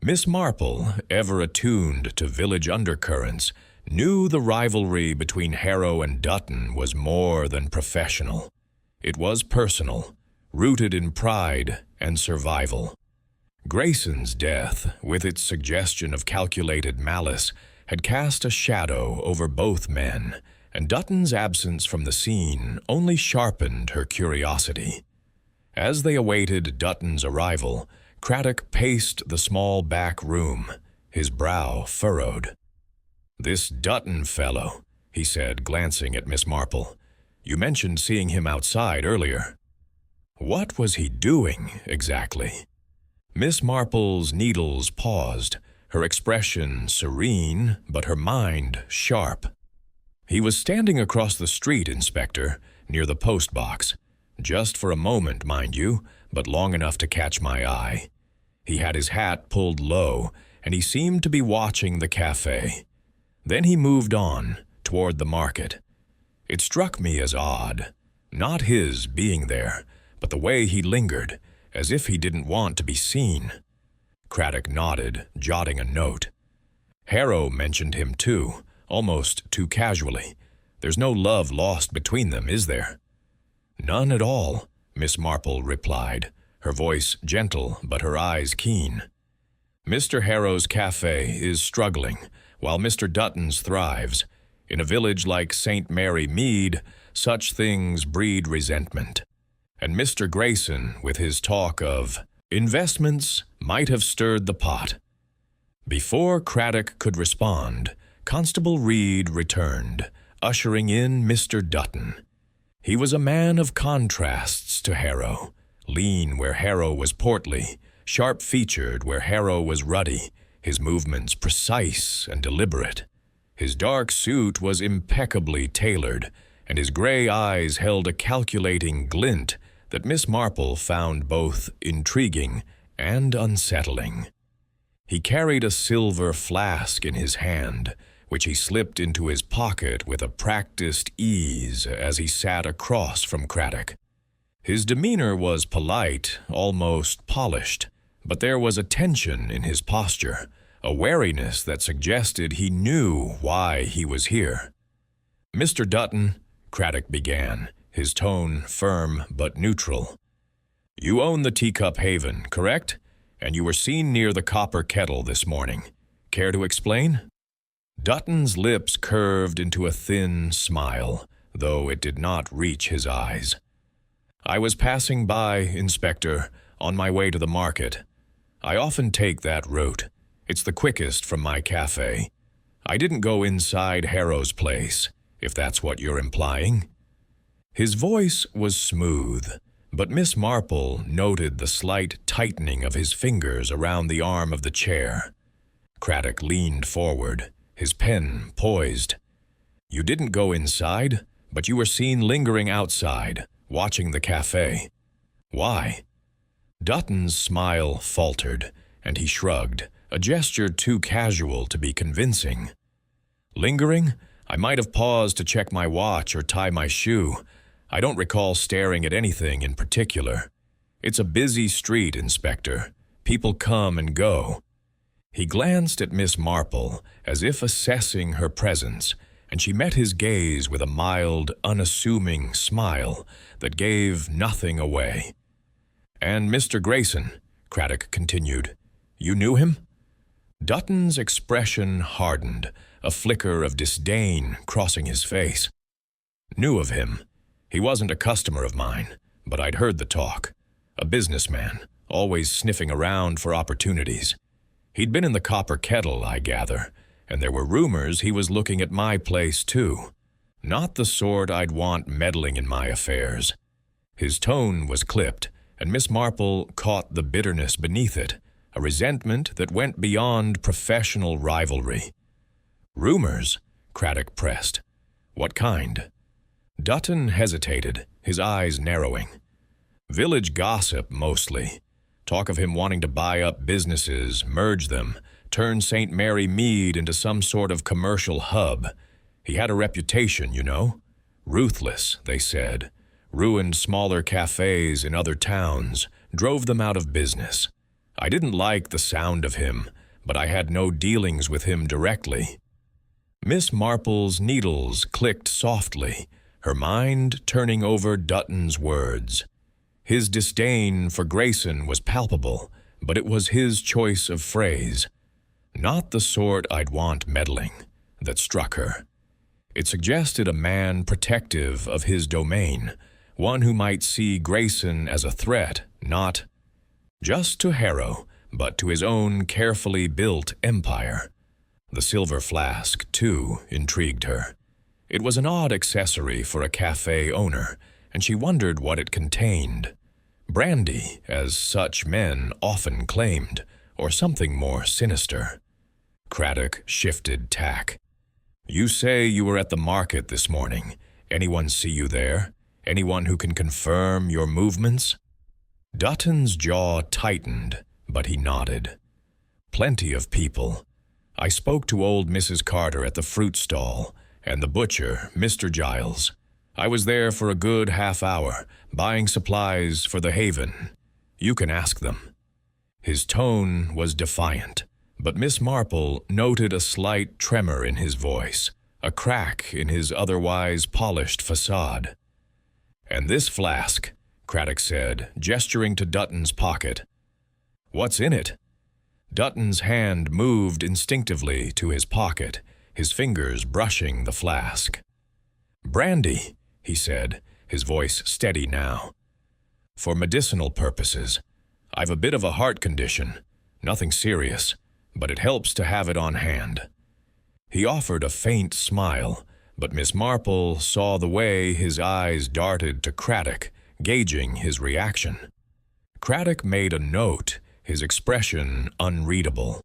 Miss Marple, ever attuned to village undercurrents, knew the rivalry between Harrow and Dutton was more than professional. It was personal, rooted in pride and survival. Grayson's death, with its suggestion of calculated malice, had cast a shadow over both men, and Dutton's absence from the scene only sharpened her curiosity. As they awaited Dutton's arrival, Craddock paced the small back room, his brow furrowed. "This Dutton fellow," he said, glancing at Miss Marple. "You mentioned seeing him outside earlier. What was he doing, exactly?" Miss Marple's needles paused, her expression serene, but her mind sharp. "He was standing across the street, Inspector, near the post box. Just for a moment, mind you, but long enough to catch my eye. He had his hat pulled low, and he seemed to be watching the cafe. Then he moved on, toward the market. It struck me as odd, not his being there, but the way he lingered, as if he didn't want to be seen." Craddock nodded, jotting a note. "Harrow mentioned him too, almost too casually. There's no love lost between them, is there?" "None at all," Miss Marple replied, her voice gentle but her eyes keen. "Mr. Harrow's cafe is struggling, while Mr. Dutton's thrives. In a village like St. Mary Mead, such things breed resentment. And Mr. Grayson, with his talk of investments, might have stirred the pot." Before Craddock could respond, Constable Reed returned, ushering in Mr. Dutton. He was a man of contrasts to Harrow, lean where Harrow was portly, sharp-featured where Harrow was ruddy, his movements precise and deliberate. His dark suit was impeccably tailored, and his gray eyes held a calculating glint that Miss Marple found both intriguing and unsettling. He carried a silver flask in his hand, which he slipped into his pocket with a practiced ease as he sat across from Craddock. His demeanor was polite, almost polished, but there was a tension in his posture, a wariness that suggested he knew why he was here. "Mr. Dutton," Craddock began, his tone firm but neutral. "You own the Teacup Haven, correct? And you were seen near the Copper Kettle this morning. Care to explain?" Dutton's lips curved into a thin smile, though it did not reach his eyes. "I was passing by, Inspector, on my way to the market. I often take that route. It's the quickest from my cafe. I didn't go inside Harrow's place, if that's what you're implying." His voice was smooth, but Miss Marple noted the slight tightening of his fingers around the arm of the chair. Craddock leaned forward, his pen poised. "You didn't go inside, but you were seen lingering outside, watching the cafe. Why?" Dutton's smile faltered, and he shrugged, a gesture too casual to be convincing. "Lingering? I might have paused to check my watch or tie my shoe. I don't recall staring at anything in particular. It's a busy street, Inspector. People come and go." He glanced at Miss Marple, as if assessing her presence, and she met his gaze with a mild, unassuming smile that gave nothing away. "And Mr. Grayson," Craddock continued, "you knew him?" Dutton's expression hardened, a flicker of disdain crossing his face. "Knew of him. He wasn't a customer of mine, but I'd heard the talk. A businessman, always sniffing around for opportunities. He'd been in the Copper Kettle, I gather, and there were rumors he was looking at my place too. Not the sort I'd want meddling in my affairs." His tone was clipped, and Miss Marple caught the bitterness beneath it, a resentment that went beyond professional rivalry. "Rumors?" Craddock pressed. "What kind?" Dutton hesitated, his eyes narrowing. "Village gossip, mostly. Talk of him wanting to buy up businesses, merge them, turn St. Mary Mead into some sort of commercial hub. He had a reputation, you know. Ruthless, they said. Ruined smaller cafes in other towns, drove them out of business. I didn't like the sound of him, but I had no dealings with him directly." Miss Marple's needles clicked softly, her mind turning over Dutton's words. His disdain for Grayson was palpable, but it was his choice of phrase, not the sort I'd want meddling, that struck her. It suggested a man protective of his domain, one who might see Grayson as a threat, not just to Harrow, but to his own carefully built empire. The silver flask, too, intrigued her. It was an odd accessory for a cafe owner, and she wondered what it contained. Brandy, as such men often claimed, or something more sinister. Craddock shifted tack. "You say you were at the market this morning. Anyone see you there? Anyone who can confirm your movements?" Dutton's jaw tightened, but he nodded. "Plenty of people. I spoke to old Mrs. Carter at the fruit stall, and the butcher, Mr. Giles. I was there for a good half-hour, buying supplies for the Haven. You can ask them." His tone was defiant, but Miss Marple noted a slight tremor in his voice, a crack in his otherwise polished facade. "And this flask," Craddock said, gesturing to Dutton's pocket. "What's in it?" Dutton's hand moved instinctively to his pocket, his fingers brushing the flask. "Brandy," he said, his voice steady now. "For medicinal purposes. I've a bit of a heart condition, nothing serious, but it helps to have it on hand." He offered a faint smile, but Miss Marple saw the way his eyes darted to Craddock, gauging his reaction. Craddock made a note, his expression unreadable.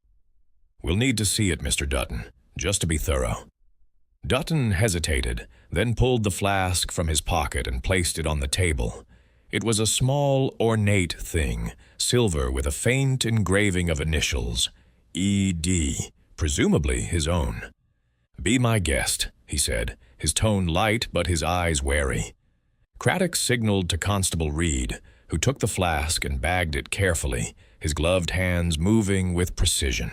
"We'll need to see it, Mr. Dutton, just to be thorough." Dutton hesitated, then pulled the flask from his pocket and placed it on the table. It was a small, ornate thing, silver with a faint engraving of initials, E.D., presumably his own. "Be my guest," he said, his tone light but his eyes wary. Craddock signaled to Constable Reed, who took the flask and bagged it carefully, his gloved hands moving with precision.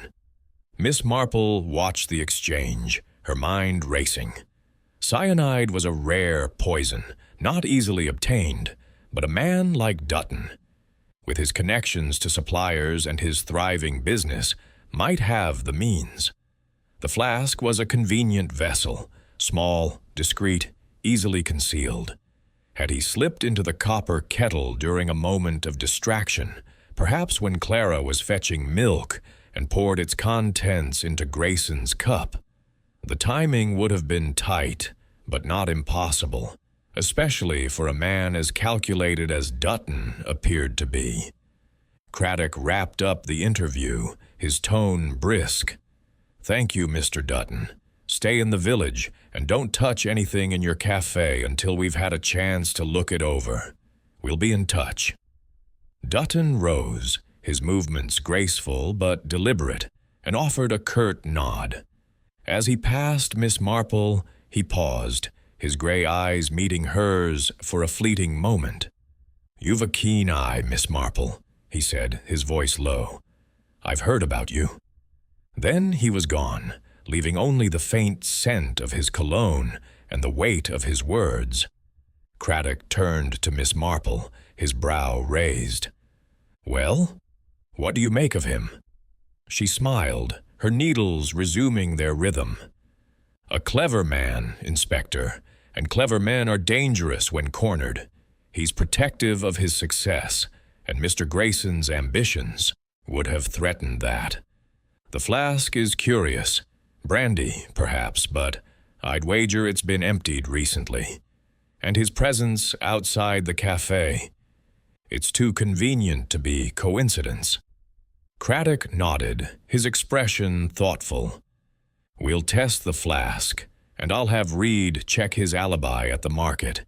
Miss Marple watched the exchange, her mind racing. Cyanide was a rare poison, not easily obtained, but a man like Dutton, with his connections to suppliers and his thriving business, might have the means. The flask was a convenient vessel, small, discreet, easily concealed. Had he slipped into the copper kettle during a moment of distraction, perhaps when Clara was fetching milk, and poured its contents into Grayson's cup, the timing would have been tight, but not impossible, especially for a man as calculated as Dutton appeared to be. Craddock wrapped up the interview, his tone brisk. "Thank you, Mr. Dutton. Stay in the village, and don't touch anything in your cafe until we've had a chance to look it over. We'll be in touch." Dutton rose, his movements graceful but deliberate, and offered a curt nod. As he passed Miss Marple, he paused, his gray eyes meeting hers for a fleeting moment. "You've a keen eye, Miss Marple," he said, his voice low. "I've heard about you." Then he was gone, leaving only the faint scent of his cologne and the weight of his words. Craddock turned to Miss Marple, his brow raised. "Well, what do you make of him?" She smiled, her needles resuming their rhythm. "A clever man, Inspector, and clever men are dangerous when cornered. He's protective of his success, and Mr. Grayson's ambitions would have threatened that. The flask is curious. Brandy, perhaps, but I'd wager it's been emptied recently. And his presence outside the cafe. It's too convenient to be coincidence." Craddock nodded, his expression thoughtful. "We'll test the flask, and I'll have Reed check his alibi at the market.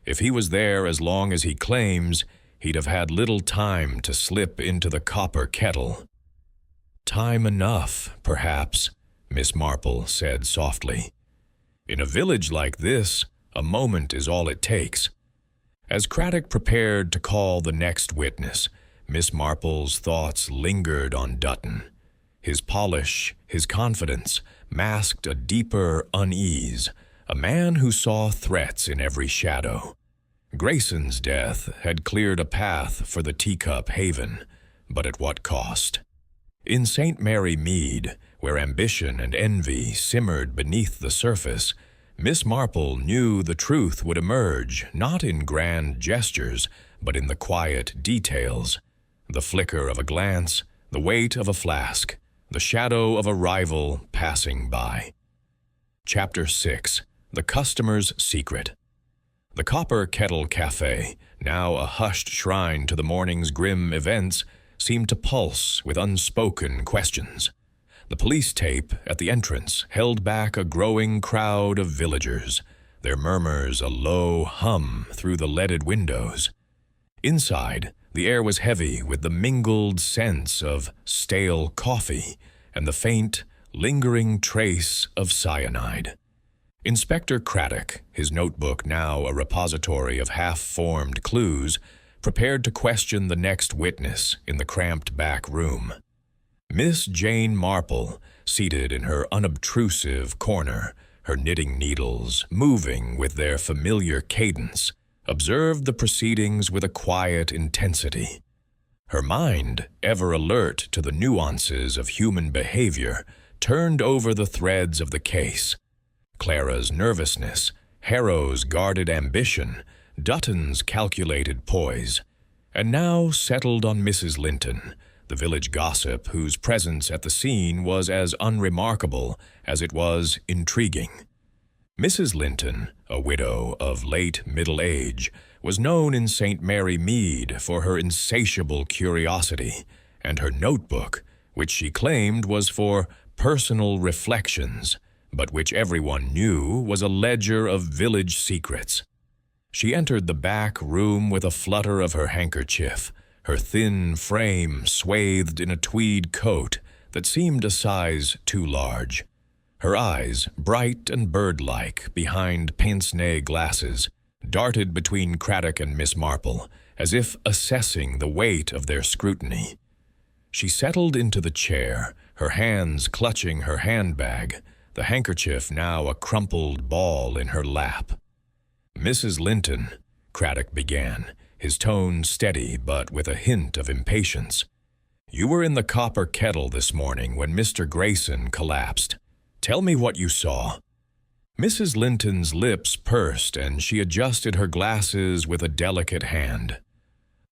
If he was there as long as he claims, he'd have had little time to slip into the copper kettle." "Time enough, perhaps," Miss Marple said softly. "In a village like this, a moment is all it takes." As Craddock prepared to call the next witness, Miss Marple's thoughts lingered on Dutton. His polish, his confidence, masked a deeper unease, a man who saw threats in every shadow. Grayson's death had cleared a path for the Teacup Haven, but at what cost? In St. Mary Mead, where ambition and envy simmered beneath the surface, Miss Marple knew the truth would emerge not in grand gestures, but in the quiet details. The flicker of a glance, the weight of a flask, the shadow of a rival passing by. Chapter 6. The Customer's Secret. The Copper Kettle Café, now a hushed shrine to the morning's grim events, seemed to pulse with unspoken questions. The police tape at the entrance held back a growing crowd of villagers, their murmurs a low hum through the leaded windows. Inside, the air was heavy with the mingled scents of stale coffee and the faint, lingering trace of cyanide. Inspector Craddock, his notebook now a repository of half-formed clues, prepared to question the next witness in the cramped back room. Miss Jane Marple, seated in her unobtrusive corner, her knitting needles moving with their familiar cadence, observed the proceedings with a quiet intensity. Her mind, ever alert to the nuances of human behavior, turned over the threads of the case. Clara's nervousness, Harrow's guarded ambition, Dutton's calculated poise, and now settled on Mrs. Linton, the village gossip whose presence at the scene was as unremarkable as it was intriguing. Mrs. Linton, a widow of late middle age, was known in St. Mary Mead for her insatiable curiosity, and her notebook, which she claimed was for personal reflections, but which everyone knew was a ledger of village secrets. She entered the back room with a flutter of her handkerchief, her thin frame swathed in a tweed coat that seemed a size too large. Her eyes, bright and bird-like behind pince-nez glasses, darted between Craddock and Miss Marple, as if assessing the weight of their scrutiny. She settled into the chair, her hands clutching her handbag, the handkerchief now a crumpled ball in her lap. "Mrs. Linton," Craddock began, his tone steady but with a hint of impatience, "you were in the Copper Kettle this morning when Mr. Grayson collapsed. Tell me what you saw." Mrs. Linton's lips pursed and she adjusted her glasses with a delicate hand.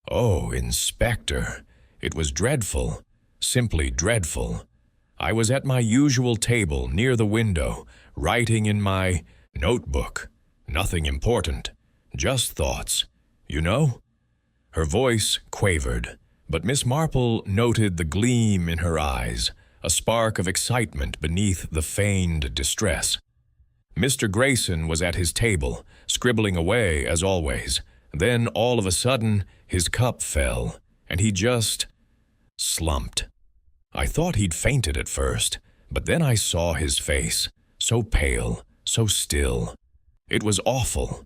"Oh, Inspector, it was dreadful, simply dreadful. I was at my usual table near the window, writing in my notebook. Nothing important, just thoughts, you know?" Her voice quavered, but Miss Marple noted the gleam in her eyes, a spark of excitement beneath the feigned distress. Mr. Grayson was at his table, scribbling away as always. Then, all of a sudden, his cup fell, and he just slumped. I thought he'd fainted at first, but then I saw his face, so pale, so still. It was awful.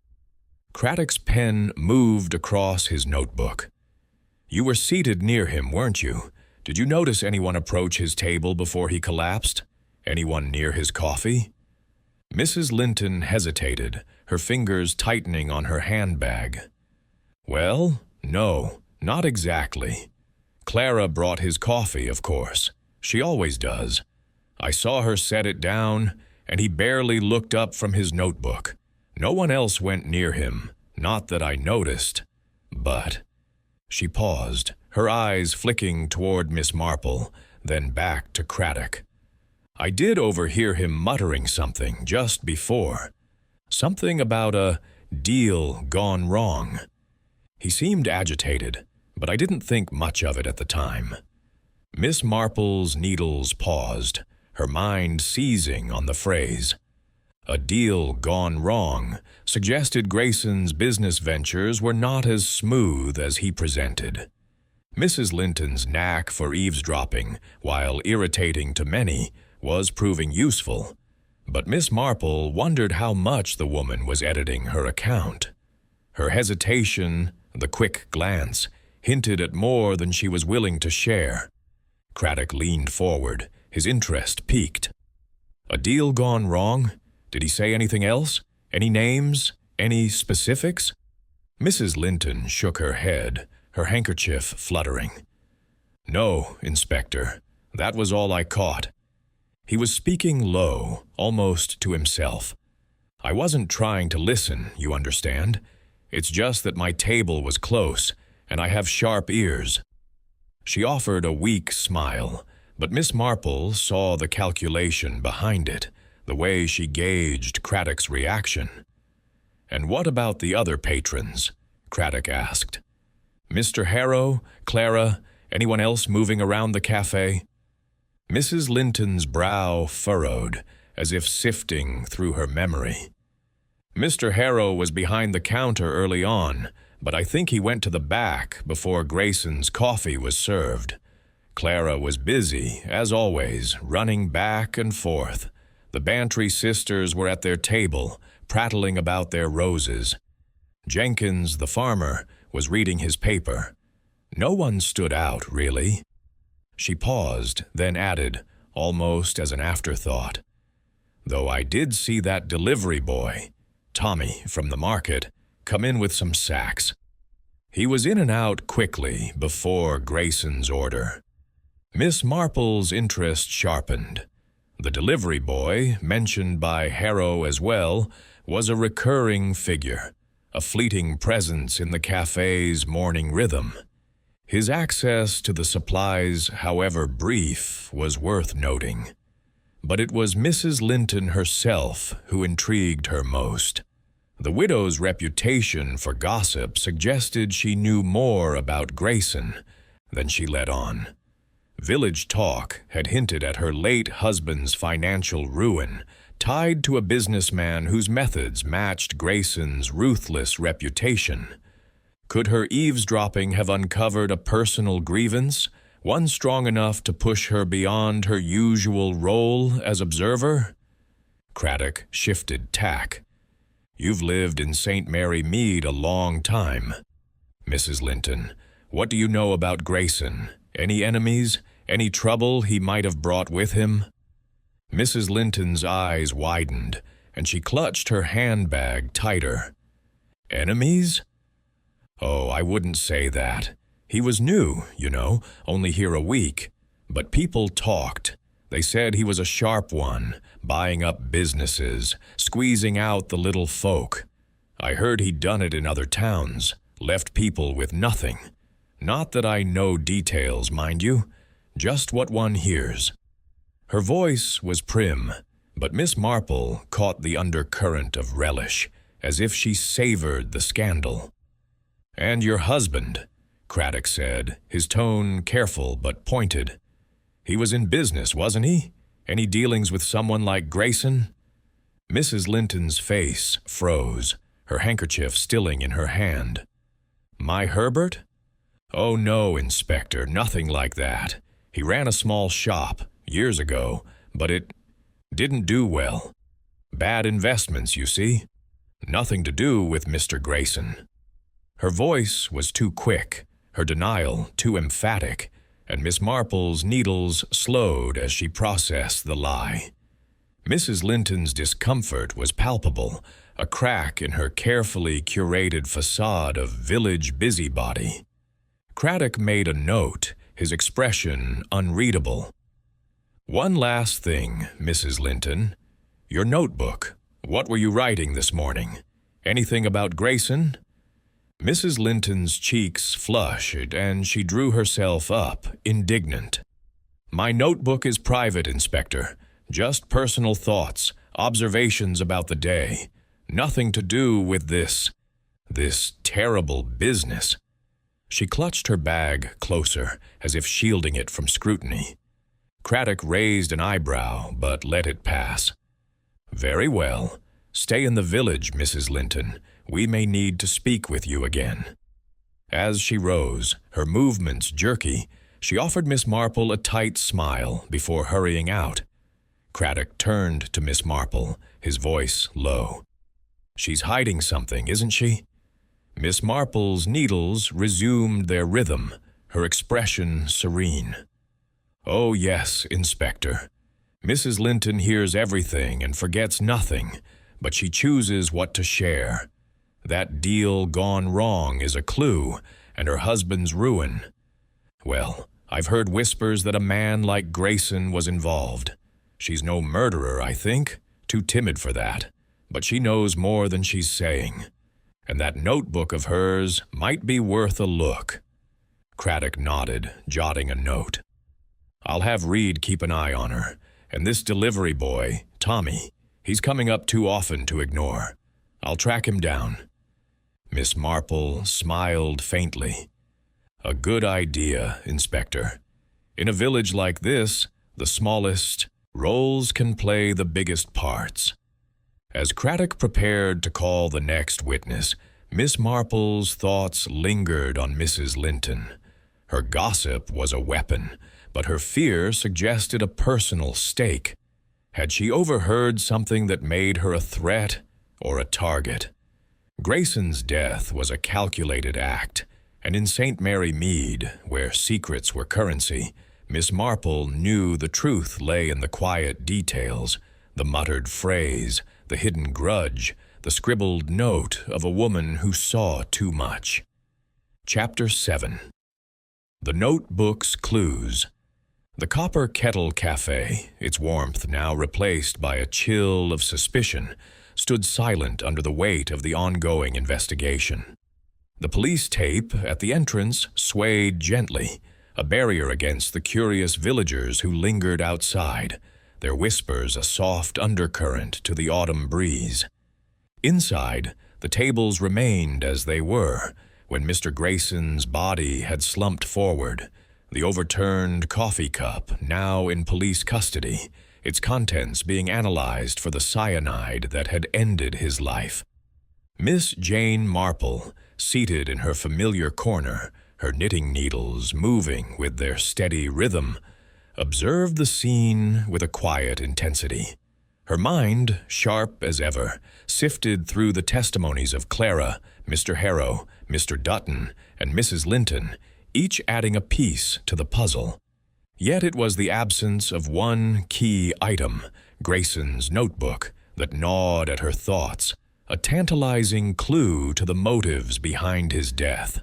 Craddock's pen moved across his notebook. "You were seated near him, weren't you? Did you notice anyone approach his table before he collapsed? Anyone near his coffee?" Mrs. Linton hesitated, her fingers tightening on her handbag. "Well, no, not exactly. Clara brought his coffee, of course. She always does. I saw her set it down, and he barely looked up from his notebook. No one else went near him, not that I noticed. But—" She paused, her eyes flicking toward Miss Marple, then back to Craddock. "I did overhear him muttering something just before. Something about a deal gone wrong. He seemed agitated, but I didn't think much of it at the time." Miss Marple's needles paused, her mind seizing on the phrase. A deal gone wrong suggested Grayson's business ventures were not as smooth as he presented. Mrs. Linton's knack for eavesdropping, while irritating to many, was proving useful, but Miss Marple wondered how much the woman was editing her account. Her hesitation, the quick glance, hinted at more than she was willing to share. Craddock leaned forward, his interest piqued. "A deal gone wrong? Did he say anything else? Any names? Any specifics?" Mrs. Linton shook her head, her handkerchief fluttering. No, Inspector. That was all I caught. He was speaking low, almost to himself. I wasn't trying to listen, you understand. It's just that my table was close, and I have sharp ears. She offered a weak smile, but Miss Marple saw the calculation behind it, the way she gauged Craddock's reaction. "And what about the other patrons?" Craddock asked. "Mr. Harrow, Clara, anyone else moving around the cafe?" Mrs. Linton's brow furrowed, as if sifting through her memory. "Mr. Harrow was behind the counter early on, but I think he went to the back before Grayson's coffee was served. Clara was busy, as always, running back and forth. The Bantry sisters were at their table, prattling about their roses. Jenkins, the farmer, was reading his paper. No one stood out, really." She paused, then added, almost as an afterthought, "Though I did see that delivery boy, Tommy, from the market, come in with some sacks. He was in and out quickly before Grayson's order." Miss Marple's interest sharpened. The delivery boy, mentioned by Harrow as well, was a recurring figure, a fleeting presence in the cafe's morning rhythm. His access to the supplies, however brief, was worth noting. But it was Mrs. Linton herself who intrigued her most. The widow's reputation for gossip suggested she knew more about Grayson than she let on. Village talk had hinted at her late husband's financial ruin, tied to a businessman whose methods matched Grayson's ruthless reputation. Could her eavesdropping have uncovered a personal grievance, one strong enough to push her beyond her usual role as observer? Craddock shifted tack. "You've lived in St. Mary Mead a long time. Mrs. Linton, what do you know about Grayson? Any enemies? Any trouble he might have brought with him?" Mrs. Linton's eyes widened, and she clutched her handbag tighter. "Enemies? Oh, I wouldn't say that. He was new, you know, only here a week. But people talked. They said he was a sharp one, buying up businesses, squeezing out the little folk. I heard he'd done it in other towns, left people with nothing. Not that I know details, mind you, just what one hears." Her voice was prim, but Miss Marple caught the undercurrent of relish, as if she savored the scandal. "And your husband," Craddock said, his tone careful but pointed. "He was in business, wasn't he? Any dealings with someone like Grayson?" Mrs. Linton's face froze, her handkerchief stilling in her hand. "My Herbert? Oh, no, Inspector, nothing like that. He ran a small shop, years ago, but it didn't do well. Bad investments, you see. Nothing to do with Mr. Grayson." Her voice was too quick, her denial too emphatic, and Miss Marple's needles slowed as she processed the lie. Mrs. Linton's discomfort was palpable, a crack in her carefully curated facade of village busybody. Craddock made a note, his expression unreadable. "One last thing, Mrs. Linton. Your notebook. What were you writing this morning? Anything about Grayson?" Mrs. Linton's cheeks flushed, and she drew herself up, indignant. "My notebook is private, Inspector. Just personal thoughts, observations about the day. Nothing to do with this terrible business." She clutched her bag closer, as if shielding it from scrutiny. Craddock raised an eyebrow, but let it pass. "Very well. Stay in the village, Mrs. Linton. We may need to speak with you again." As she rose, her movements jerky, she offered Miss Marple a tight smile before hurrying out. Craddock turned to Miss Marple, his voice low. "She's hiding something, isn't she?" Miss Marple's needles resumed their rhythm, her expression serene. "Oh, yes, Inspector. Mrs. Linton hears everything and forgets nothing, but she chooses what to share. That deal gone wrong is a clue, and her husband's ruin. Well, I've heard whispers that a man like Grayson was involved. She's no murderer, I think. Too timid for that. But she knows more than she's saying. And that notebook of hers might be worth a look." Craddock nodded, jotting a note. "I'll have Reed keep an eye on her. And this delivery boy, Tommy, he's coming up too often to ignore. I'll track him down." Miss Marple smiled faintly. "A good idea, Inspector. In a village like this, the smallest roles can play the biggest parts." As Craddock prepared to call the next witness, Miss Marple's thoughts lingered on Mrs. Linton. Her gossip was a weapon, but her fear suggested a personal stake. Had she overheard something that made her a threat or a target? Grayson's death was a calculated act, and in St. Mary Mead, where secrets were currency, Miss Marple knew the truth lay in the quiet details, the muttered phrase, the hidden grudge, the scribbled note of a woman who saw too much. Chapter 7. The Notebook's Clues. The Copper Kettle Café, its warmth now replaced by a chill of suspicion, stood silent under the weight of the ongoing investigation. The police tape at the entrance swayed gently, a barrier against the curious villagers who lingered outside, their whispers a soft undercurrent to the autumn breeze. Inside, the tables remained as they were when Mr. Grayson's body had slumped forward, the overturned coffee cup now in police custody, its contents being analyzed for the cyanide that had ended his life. Miss Jane Marple, seated in her familiar corner, her knitting needles moving with their steady rhythm, observed the scene with a quiet intensity. Her mind, sharp as ever, sifted through the testimonies of Clara, Mr. Harrow, Mr. Dutton, and Mrs. Linton, each adding a piece to the puzzle. Yet it was the absence of one key item, Grayson's notebook, that gnawed at her thoughts, a tantalizing clue to the motives behind his death.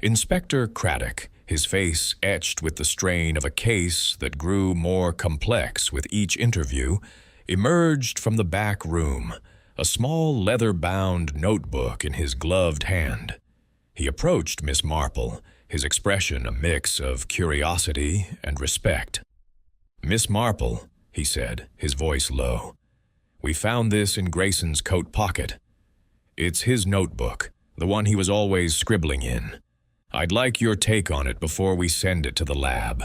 Inspector Craddock, his face etched with the strain of a case that grew more complex with each interview, emerged from the back room, a small leather-bound notebook in his gloved hand. He approached Miss Marple, his expression a mix of curiosity and respect. "Miss Marple," he said, his voice low, "we found this in Grayson's coat pocket. It's his notebook, the one he was always scribbling in. I'd like your take on it before we send it to the lab."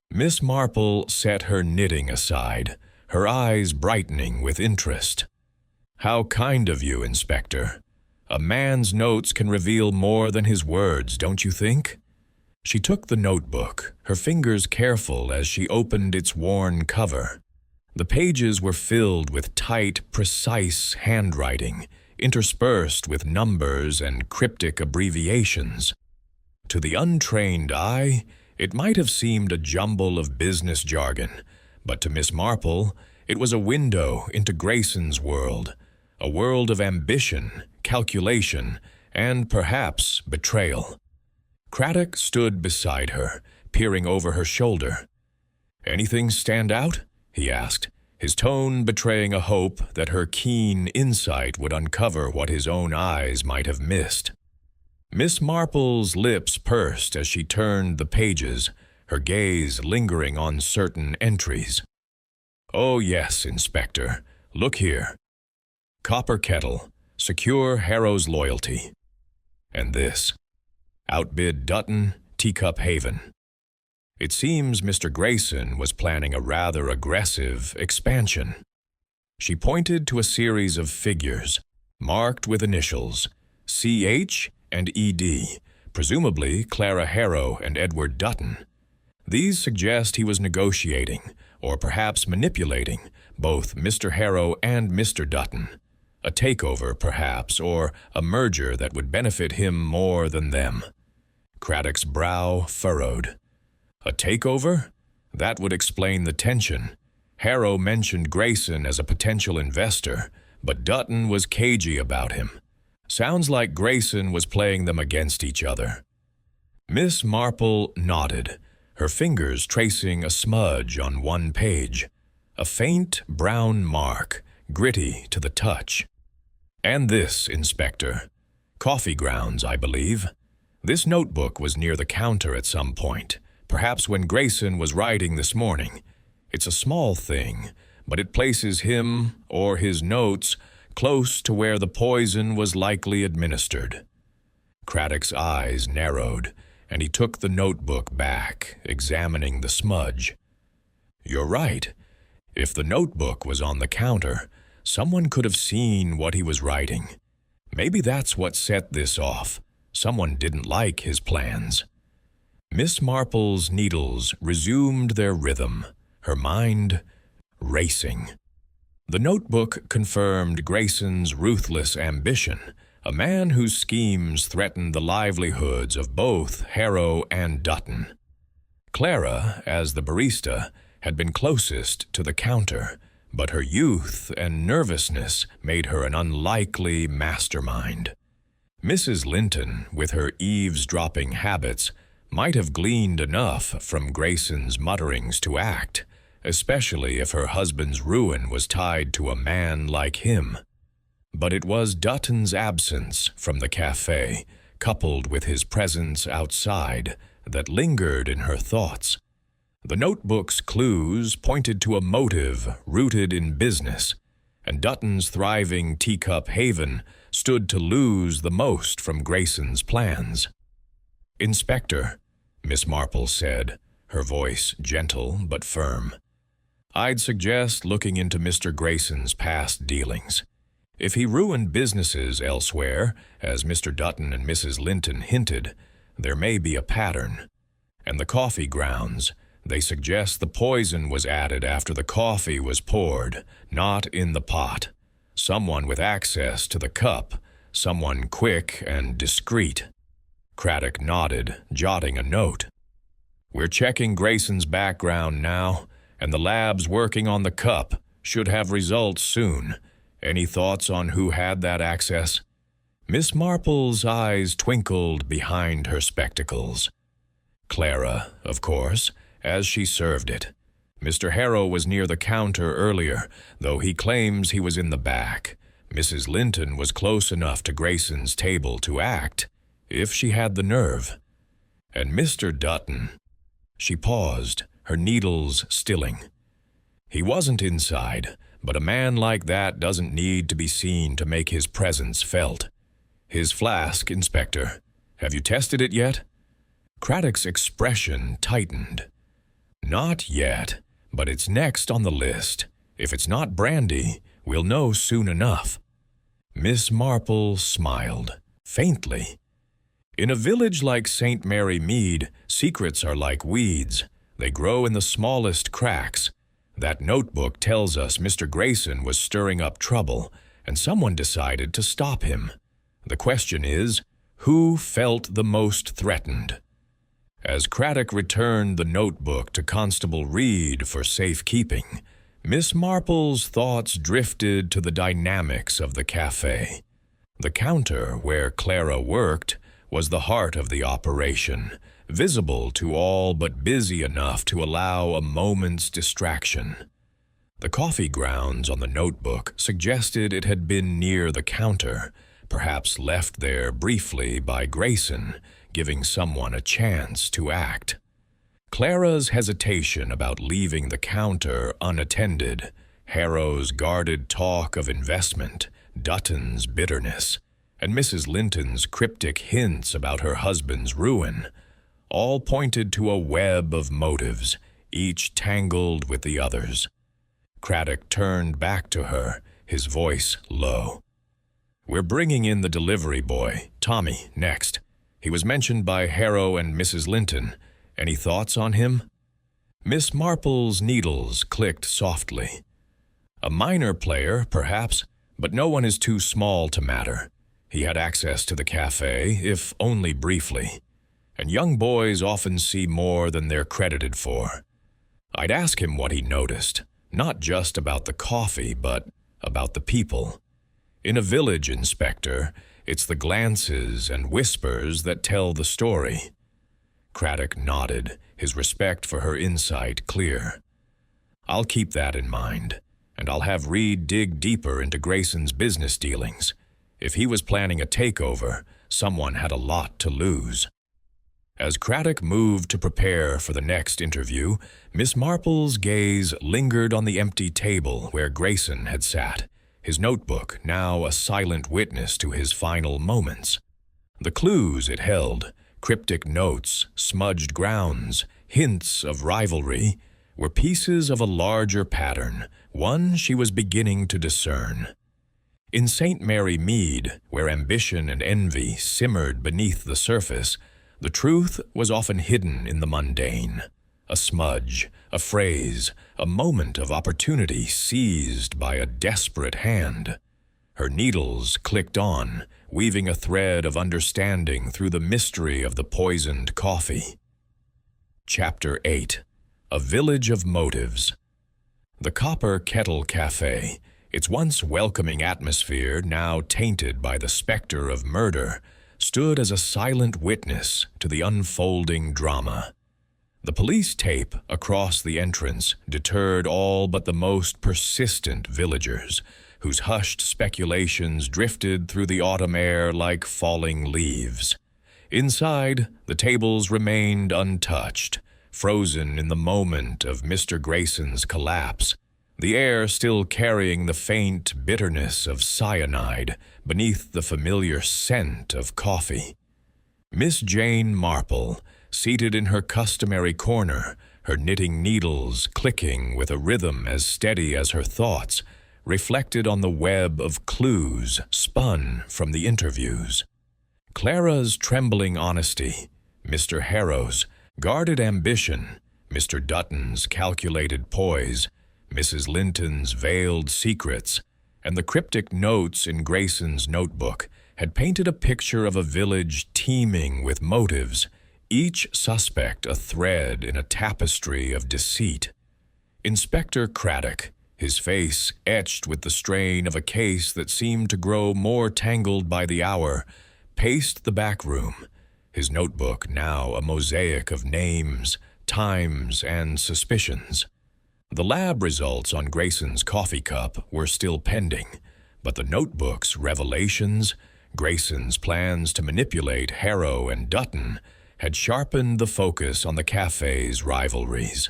Miss Marple set her knitting aside, her eyes brightening with interest. "How kind of you, Inspector. A man's notes can reveal more than his words, don't you think?" She took the notebook, her fingers careful as she opened its worn cover. The pages were filled with tight, precise handwriting, interspersed with numbers and cryptic abbreviations. To the untrained eye, it might have seemed a jumble of business jargon, but to Miss Marple, it was a window into Grayson's world, a world of ambition, calculation, and perhaps betrayal. Craddock stood beside her, peering over her shoulder. "Anything stand out?" he asked, his tone betraying a hope that her keen insight would uncover what his own eyes might have missed. Miss Marple's lips pursed as she turned the pages, her gaze lingering on certain entries. "Oh yes, Inspector. Look here. Copper Kettle, secure Harrow's loyalty. And this. Outbid Dutton, Teacup Haven. It seems Mr. Grayson was planning a rather aggressive expansion." She pointed to a series of figures, marked with initials, CH and ED, presumably Clara Harrow and Edward Dutton. These suggest he was negotiating, or perhaps manipulating, both Mr. Harrow and Mr. Dutton. A takeover, perhaps, or a merger that would benefit him more than them. Craddock's brow furrowed. A takeover? That would explain the tension. Harrow mentioned Grayson as a potential investor, but Dutton was cagey about him. Sounds like Grayson was playing them against each other. Miss Marple nodded, her fingers tracing a smudge on one page, a faint brown mark, gritty to the touch. "And this, Inspector. Coffee grounds, I believe. This notebook was near the counter at some point, perhaps when Grayson was writing this morning. It's a small thing, but it places him, or his notes, close to where the poison was likely administered." Craddock's eyes narrowed, and he took the notebook back, examining the smudge. "You're right. If the notebook was on the counter, someone could have seen what he was writing. Maybe that's what set this off. Someone didn't like his plans." Miss Marple's needles resumed their rhythm, her mind racing. The notebook confirmed Grayson's ruthless ambition, a man whose schemes threatened the livelihoods of both Harrow and Dutton. Clara, as the barista, had been closest to the counter, but her youth and nervousness made her an unlikely mastermind. Mrs. Linton, with her eavesdropping habits, might have gleaned enough from Grayson's mutterings to act, especially if her husband's ruin was tied to a man like him. But it was Dutton's absence from the café, coupled with his presence outside, that lingered in her thoughts. The notebook's clues pointed to a motive rooted in business, and Dutton's thriving teacup haven stood to lose the most from Grayson's plans. "Inspector," Miss Marple said, her voice gentle but firm, "I'd suggest looking into Mr. Grayson's past dealings. If he ruined businesses elsewhere, as Mr. Dutton and Mrs. Linton hinted, there may be a pattern. And the coffee grounds, they suggest the poison was added after the coffee was poured, not in the pot. Someone with access to the cup, someone quick and discreet." Craddock nodded, jotting a note. "We're checking Grayson's background now, and the labs working on the cup should have results soon. Any thoughts on who had that access?" Miss Marple's eyes twinkled behind her spectacles. "Clara, of course, as she served it. Mr. Harrow was near the counter earlier, though he claims he was in the back. Mrs. Linton was close enough to Grayson's table to act, if she had the nerve. And Mr. Dutton—" She paused, her needles stilling. "He wasn't inside, but a man like that doesn't need to be seen to make his presence felt. His flask, Inspector. Have you tested it yet?" Craddock's expression tightened. "Not yet, but it's next on the list. If it's not brandy, we'll know soon enough." Miss Marple smiled, faintly. "In a village like St. Mary Mead, secrets are like weeds. They grow in the smallest cracks. That notebook tells us Mr. Grayson was stirring up trouble, and someone decided to stop him. The question is, who felt the most threatened?" As Craddock returned the notebook to Constable Reed for safekeeping, Miss Marple's thoughts drifted to the dynamics of the café. The counter where Clara worked was the heart of the operation, visible to all but busy enough to allow a moment's distraction. The coffee grounds on the notebook suggested it had been near the counter, perhaps left there briefly by Grayson, giving someone a chance to act. Clara's hesitation about leaving the counter unattended, Harrow's guarded talk of investment, Dutton's bitterness, and Mrs. Linton's cryptic hints about her husband's ruin, all pointed to a web of motives, each tangled with the others. Craddock turned back to her, his voice low. "We're bringing in the delivery boy, Tommy, next. He was mentioned by Harrow and Mrs. Linton. Any thoughts on him?" Miss Marple's needles clicked softly. "A minor player, perhaps, but no one is too small to matter. He had access to the café, if only briefly. And young boys often see more than they're credited for. I'd ask him what he noticed, not just about the coffee, but about the people. In a village, Inspector, it's the glances and whispers that tell the story." Craddock nodded, his respect for her insight clear. "I'll keep that in mind, and I'll have Reed dig deeper into Grayson's business dealings. If he was planning a takeover, someone had a lot to lose." As Craddock moved to prepare for the next interview, Miss Marple's gaze lingered on the empty table where Grayson had sat, his notebook now a silent witness to his final moments. The clues it held, cryptic notes, smudged grounds, hints of rivalry, were pieces of a larger pattern, one she was beginning to discern. In St. Mary Mead, where ambition and envy simmered beneath the surface, the truth was often hidden in the mundane. A smudge, a phrase, a moment of opportunity seized by a desperate hand. Her needles clicked on, weaving a thread of understanding through the mystery of the poisoned coffee. Chapter 8. A Village of Motives. The Copper Kettle Café, its once welcoming atmosphere now tainted by the specter of murder, stood as a silent witness to the unfolding drama. The police tape across the entrance deterred all but the most persistent villagers, whose hushed speculations drifted through the autumn air like falling leaves. Inside, the tables remained untouched, frozen in the moment of Mr. Grayson's collapse, the air still carrying the faint bitterness of cyanide beneath the familiar scent of coffee. Miss Jane Marple, seated in her customary corner, her knitting needles clicking with a rhythm as steady as her thoughts, reflected on the web of clues spun from the interviews. Clara's trembling honesty, Mr. Harrow's guarded ambition, Mr. Dutton's calculated poise, Mrs. Linton's veiled secrets, and the cryptic notes in Grayson's notebook had painted a picture of a village teeming with motives, each suspect a thread in a tapestry of deceit. Inspector Craddock, his face etched with the strain of a case that seemed to grow more tangled by the hour, paced the back room, his notebook now a mosaic of names, times, and suspicions. The lab results on Grayson's coffee cup were still pending, but the notebook's revelations, Grayson's plans to manipulate Harrow and Dutton, had sharpened the focus on the cafe's rivalries.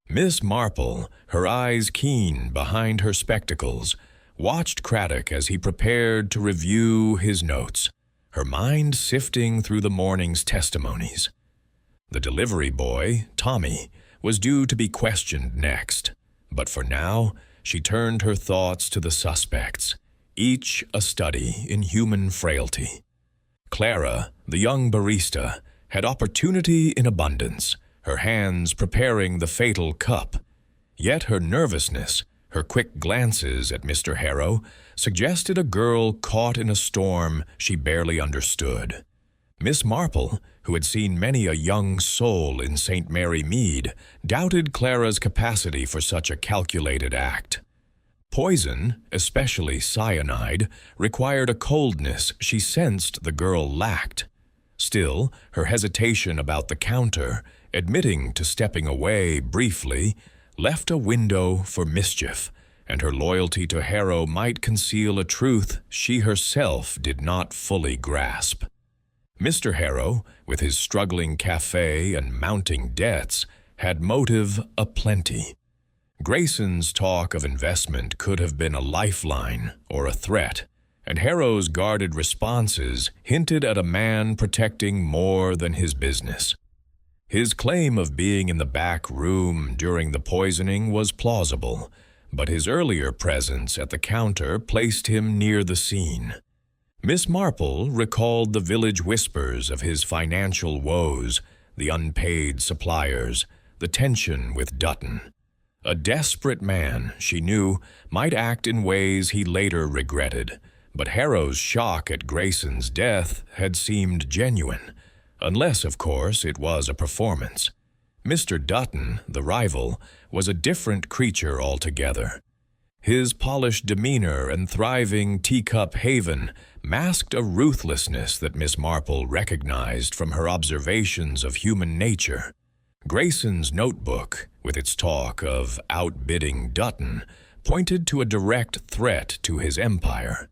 Miss Marple, her eyes keen behind her spectacles, watched Craddock as he prepared to review his notes, her mind sifting through the morning's testimonies. The delivery boy, Tommy, was due to be questioned next, but for now, she turned her thoughts to the suspects, each a study in human frailty. Clara, the young barista, had opportunity in abundance, her hands preparing the fatal cup. Yet her nervousness, her quick glances at Mr. Harrow, suggested a girl caught in a storm she barely understood. Miss Marple, who had seen many a young soul in St. Mary Mead, doubted Clara's capacity for such a calculated act. Poison, especially cyanide, required a coldness she sensed the girl lacked. Still, her hesitation about the counter, admitting to stepping away briefly, left a window for mischief, and her loyalty to Harrow might conceal a truth she herself did not fully grasp. Mr. Harrow, with his struggling café and mounting debts, had motive aplenty. Grayson's talk of investment could have been a lifeline or a threat, and Harrow's guarded responses hinted at a man protecting more than his business. His claim of being in the back room during the poisoning was plausible, but his earlier presence at the counter placed him near the scene. Miss Marple recalled the village whispers of his financial woes, the unpaid suppliers, the tension with Dutton. A desperate man, she knew, might act in ways he later regretted, but Harrow's shock at Grayson's death had seemed genuine, unless, of course, it was a performance. Mr. Dutton, the rival, was a different creature altogether. His polished demeanor and thriving teacup haven masked a ruthlessness that Miss Marple recognized from her observations of human nature. Grayson's notebook, with its talk of outbidding Dutton, pointed to a direct threat to his empire.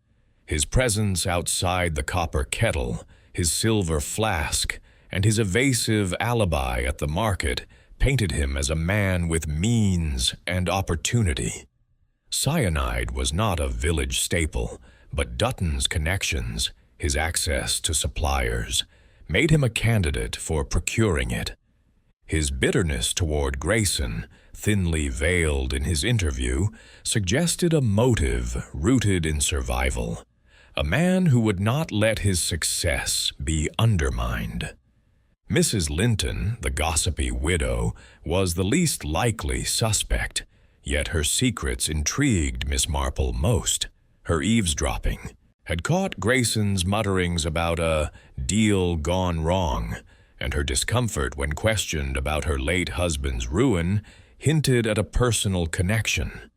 His presence outside the copper kettle, his silver flask, and his evasive alibi at the market painted him as a man with means and opportunity. Cyanide was not a village staple, but Dutton's connections, his access to suppliers, made him a candidate for procuring it. His bitterness toward Grayson, thinly veiled in his interview, suggested a motive rooted in survival, a man who would not let his success be undermined. Mrs. Linton, the gossipy widow, was the least likely suspect, yet her secrets intrigued Miss Marple most. Her eavesdropping had caught Grayson's mutterings about a deal gone wrong, and her discomfort when questioned about her late husband's ruin hinted at a personal connection.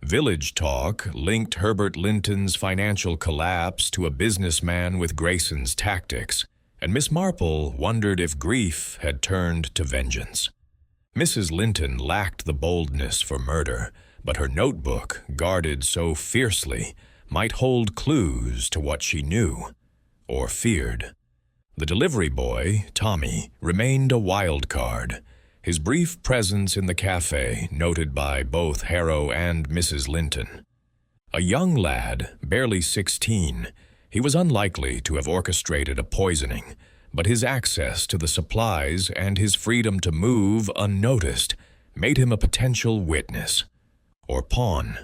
Village talk linked Herbert Linton's financial collapse to a businessman with Grayson's tactics, and Miss Marple wondered if grief had turned to vengeance. Mrs. Linton lacked the boldness for murder, but her notebook, guarded so fiercely, might hold clues to what she knew, or feared. The delivery boy, Tommy, remained a wild card, his brief presence in the café noted by both Harrow and Mrs. Linton. A young lad, barely 16, he was unlikely to have orchestrated a poisoning, but his access to the supplies and his freedom to move unnoticed made him a potential witness, or pawn.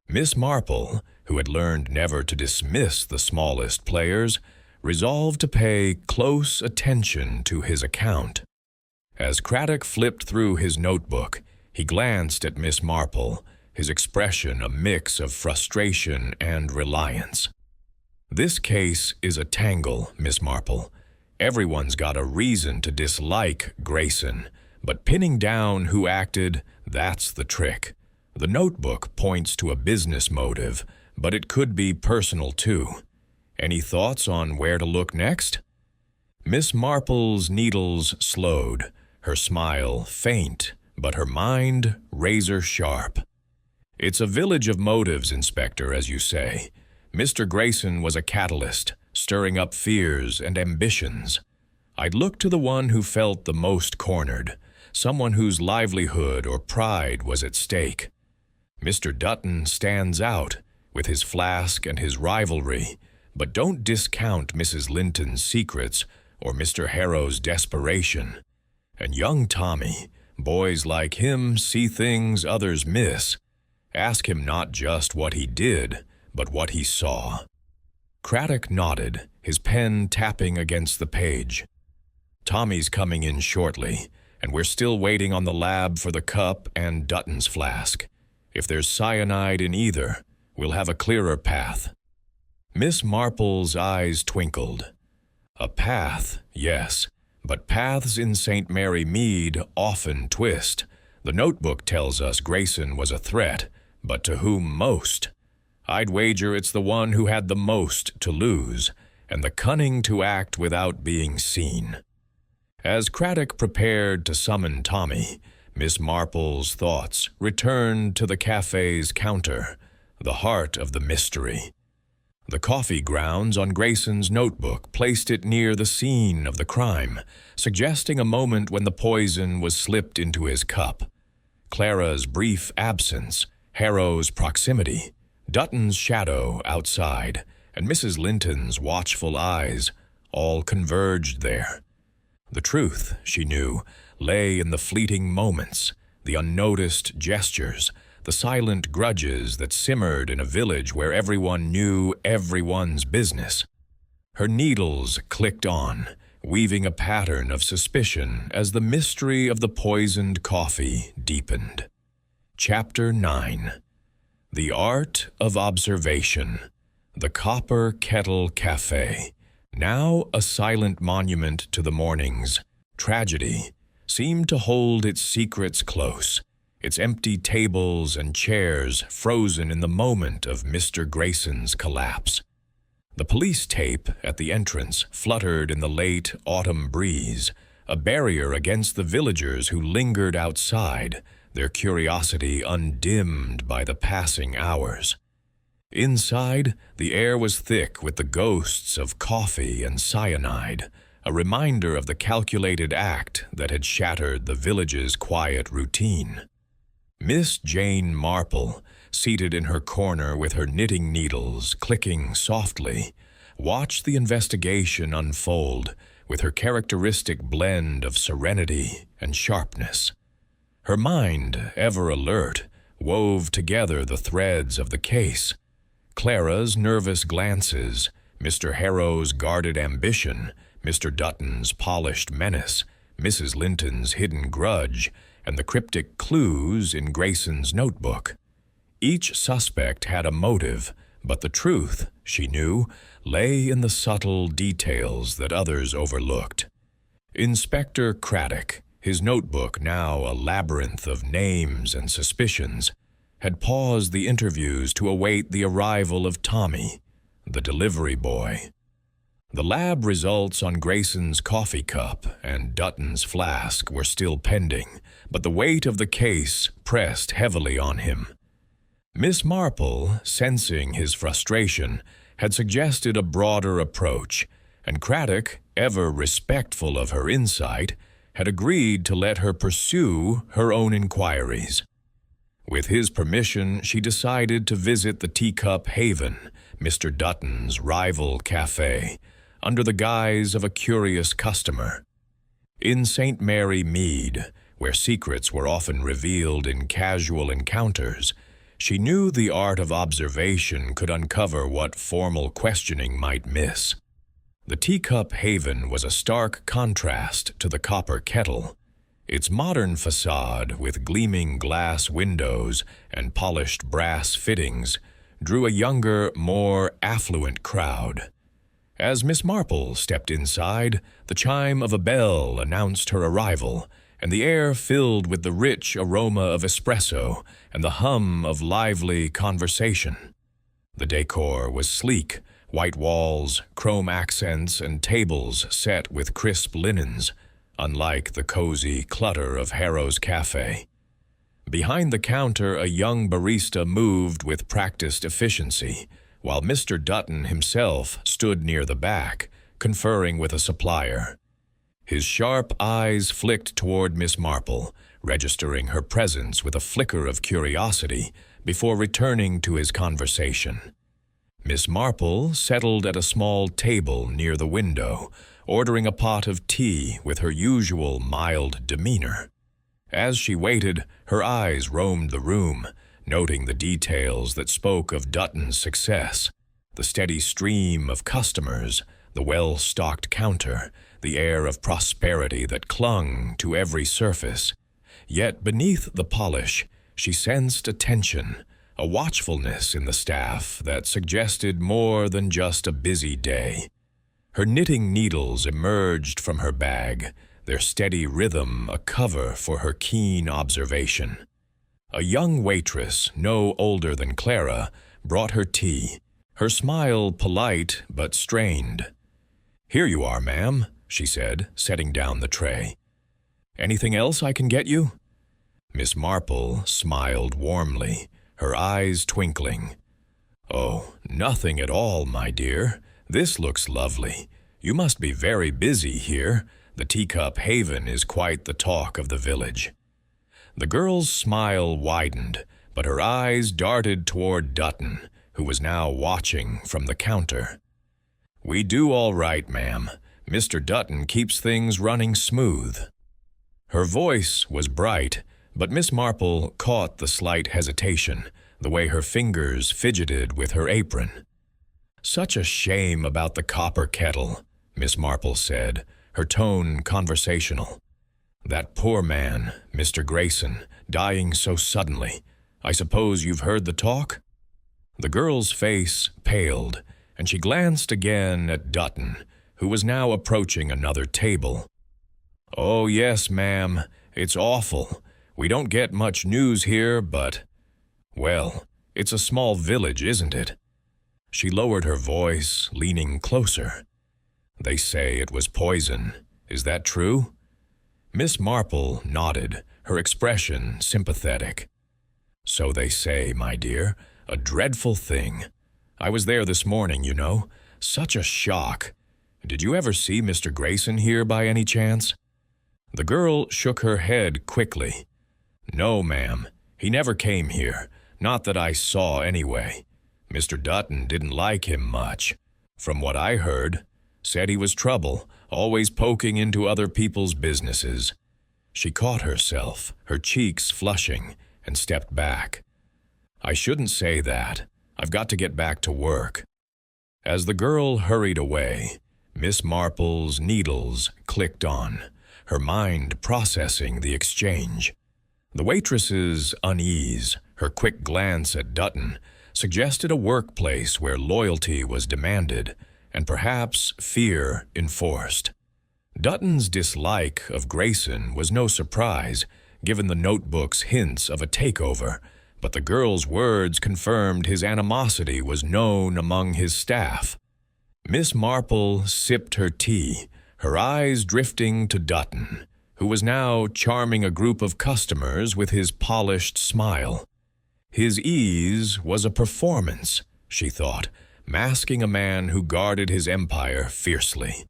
Miss Marple, who had learned never to dismiss the smallest players, resolved to pay close attention to his account. As Craddock flipped through his notebook, he glanced at Miss Marple, his expression a mix of frustration and reliance. "This case is a tangle, Miss Marple. Everyone's got a reason to dislike Grayson, but pinning down who acted, that's the trick. The notebook points to a business motive, but it could be personal too. Any thoughts on where to look next?" Miss Marple's needles slowed, her smile faint, but her mind razor-sharp. "It's a village of motives, Inspector, as you say. Mr. Grayson was a catalyst, stirring up fears and ambitions. I'd look to the one who felt the most cornered, someone whose livelihood or pride was at stake. Mr. Dutton stands out, with his flask and his rivalry, but don't discount Mrs. Linton's secrets or Mr. Harrow's desperation. And young Tommy, boys like him see things others miss. Ask him not just what he did, but what he saw." Craddock nodded, his pen tapping against the page. "Tommy's coming in shortly, and we're still waiting on the lab for the cup and Dutton's flask. If there's cyanide in either, we'll have a clearer path." Miss Marple's eyes twinkled. "A path, yes, but paths in St. Mary Mead often twist. The notebook tells us Grayson was a threat, but to whom most? I'd wager it's the one who had the most to lose, and the cunning to act without being seen." As Craddock prepared to summon Tommy, Miss Marple's thoughts returned to the café's counter, the heart of the mystery. The coffee grounds on Grayson's notebook placed it near the scene of the crime, suggesting a moment when the poison was slipped into his cup. Clara's brief absence, Harrow's proximity, Dutton's shadow outside, and Mrs. Linton's watchful eyes all converged there. The truth, she knew, lay in the fleeting moments, the unnoticed gestures, the silent grudges that simmered in a village where everyone knew everyone's business. Her needles clicked on, weaving a pattern of suspicion as the mystery of the poisoned coffee deepened. Chapter 9. The Art of Observation. The Copper Kettle Café, now a silent monument to the morning's tragedy, seemed to hold its secrets close, its empty tables and chairs frozen in the moment of Mr. Grayson's collapse. The police tape at the entrance fluttered in the late autumn breeze, a barrier against the villagers who lingered outside, their curiosity undimmed by the passing hours. Inside, the air was thick with the ghosts of coffee and cyanide, a reminder of the calculated act that had shattered the village's quiet routine. Miss Jane Marple, seated in her corner with her knitting needles clicking softly, watched the investigation unfold with her characteristic blend of serenity and sharpness. Her mind, ever alert, wove together the threads of the case. Clara's nervous glances, Mr. Harrow's guarded ambition, Mr. Dutton's polished menace, Mrs. Linton's hidden grudge, and the cryptic clues in Grayson's notebook. Each suspect had a motive, but the truth, she knew, lay in the subtle details that others overlooked. Inspector Craddock, his notebook now a labyrinth of names and suspicions, had paused the interviews to await the arrival of Tommy, the delivery boy. The lab results on Grayson's coffee cup and Dutton's flask were still pending, but the weight of the case pressed heavily on him. Miss Marple, sensing his frustration, had suggested a broader approach, and Craddock, ever respectful of her insight, had agreed to let her pursue her own inquiries. With his permission, she decided to visit the Teacup Haven, Mr. Dutton's rival café, under the guise of a curious customer. In St. Mary Mead, where secrets were often revealed in casual encounters, she knew the art of observation could uncover what formal questioning might miss. The Teacup Haven was a stark contrast to the Copper Kettle. Its modern facade, with gleaming glass windows and polished brass fittings, drew a younger, more affluent crowd. As Miss Marple stepped inside, the chime of a bell announced her arrival, and the air filled with the rich aroma of espresso and the hum of lively conversation. The decor was sleek, white walls, chrome accents, and tables set with crisp linens, unlike the cozy clutter of Harrow's Café. Behind the counter, a young barista moved with practiced efficiency, while Mr. Dutton himself stood near the back, conferring with a supplier. His sharp eyes flicked toward Miss Marple, registering her presence with a flicker of curiosity before returning to his conversation. Miss Marple settled at a small table near the window, ordering a pot of tea with her usual mild demeanor. As she waited, her eyes roamed the room, noting the details that spoke of Dutton's success, the steady stream of customers, the well-stocked counter, the air of prosperity that clung to every surface. Yet beneath the polish, she sensed a tension, a watchfulness in the staff that suggested more than just a busy day. Her knitting needles emerged from her bag, their steady rhythm a cover for her keen observation. A young waitress, no older than Clara, brought her tea, her smile polite but strained. "Here you are, ma'am," she said, setting down the tray. "Anything else I can get you?" Miss Marple smiled warmly, her eyes twinkling. "Oh, nothing at all, my dear. This looks lovely. You must be very busy here. The Teacup Haven is quite the talk of the village." The girl's smile widened, but her eyes darted toward Dutton, who was now watching from the counter. "We do all right, ma'am. Mr. Dutton keeps things running smooth." Her voice was bright, but Miss Marple caught the slight hesitation, the way her fingers fidgeted with her apron. "Such a shame about the copper kettle," Miss Marple said, her tone conversational. "That poor man, Mr. Grayson, dying so suddenly. I suppose you've heard the talk?" The girl's face paled, and she glanced again at Dutton, who was now approaching another table. "Oh, yes, ma'am. It's awful. We don't get much news here, but... well, it's a small village, isn't it?" She lowered her voice, leaning closer. "They say it was poison. Is that true?" Miss Marple nodded, her expression sympathetic. "So they say, my dear. A dreadful thing. I was there this morning, you know. Such a shock. Did you ever see Mr. Grayson here by any chance?" The girl shook her head quickly. "No, ma'am. He never came here. Not that I saw anyway. Mr. Dutton didn't like him much. From what I heard, said he was trouble, always poking into other people's businesses." She caught herself, her cheeks flushing, and stepped back. "I shouldn't say that. I've got to get back to work." As the girl hurried away, Miss Marple's needles clicked on, her mind processing the exchange. The waitress's unease, her quick glance at Dutton, suggested a workplace where loyalty was demanded and perhaps fear enforced. Dutton's dislike of Grayson was no surprise, given the notebook's hints of a takeover, but the girl's words confirmed his animosity was known among his staff. Miss Marple sipped her tea, her eyes drifting to Dutton, who was now charming a group of customers with his polished smile. His ease was a performance, she thought, masking a man who guarded his empire fiercely.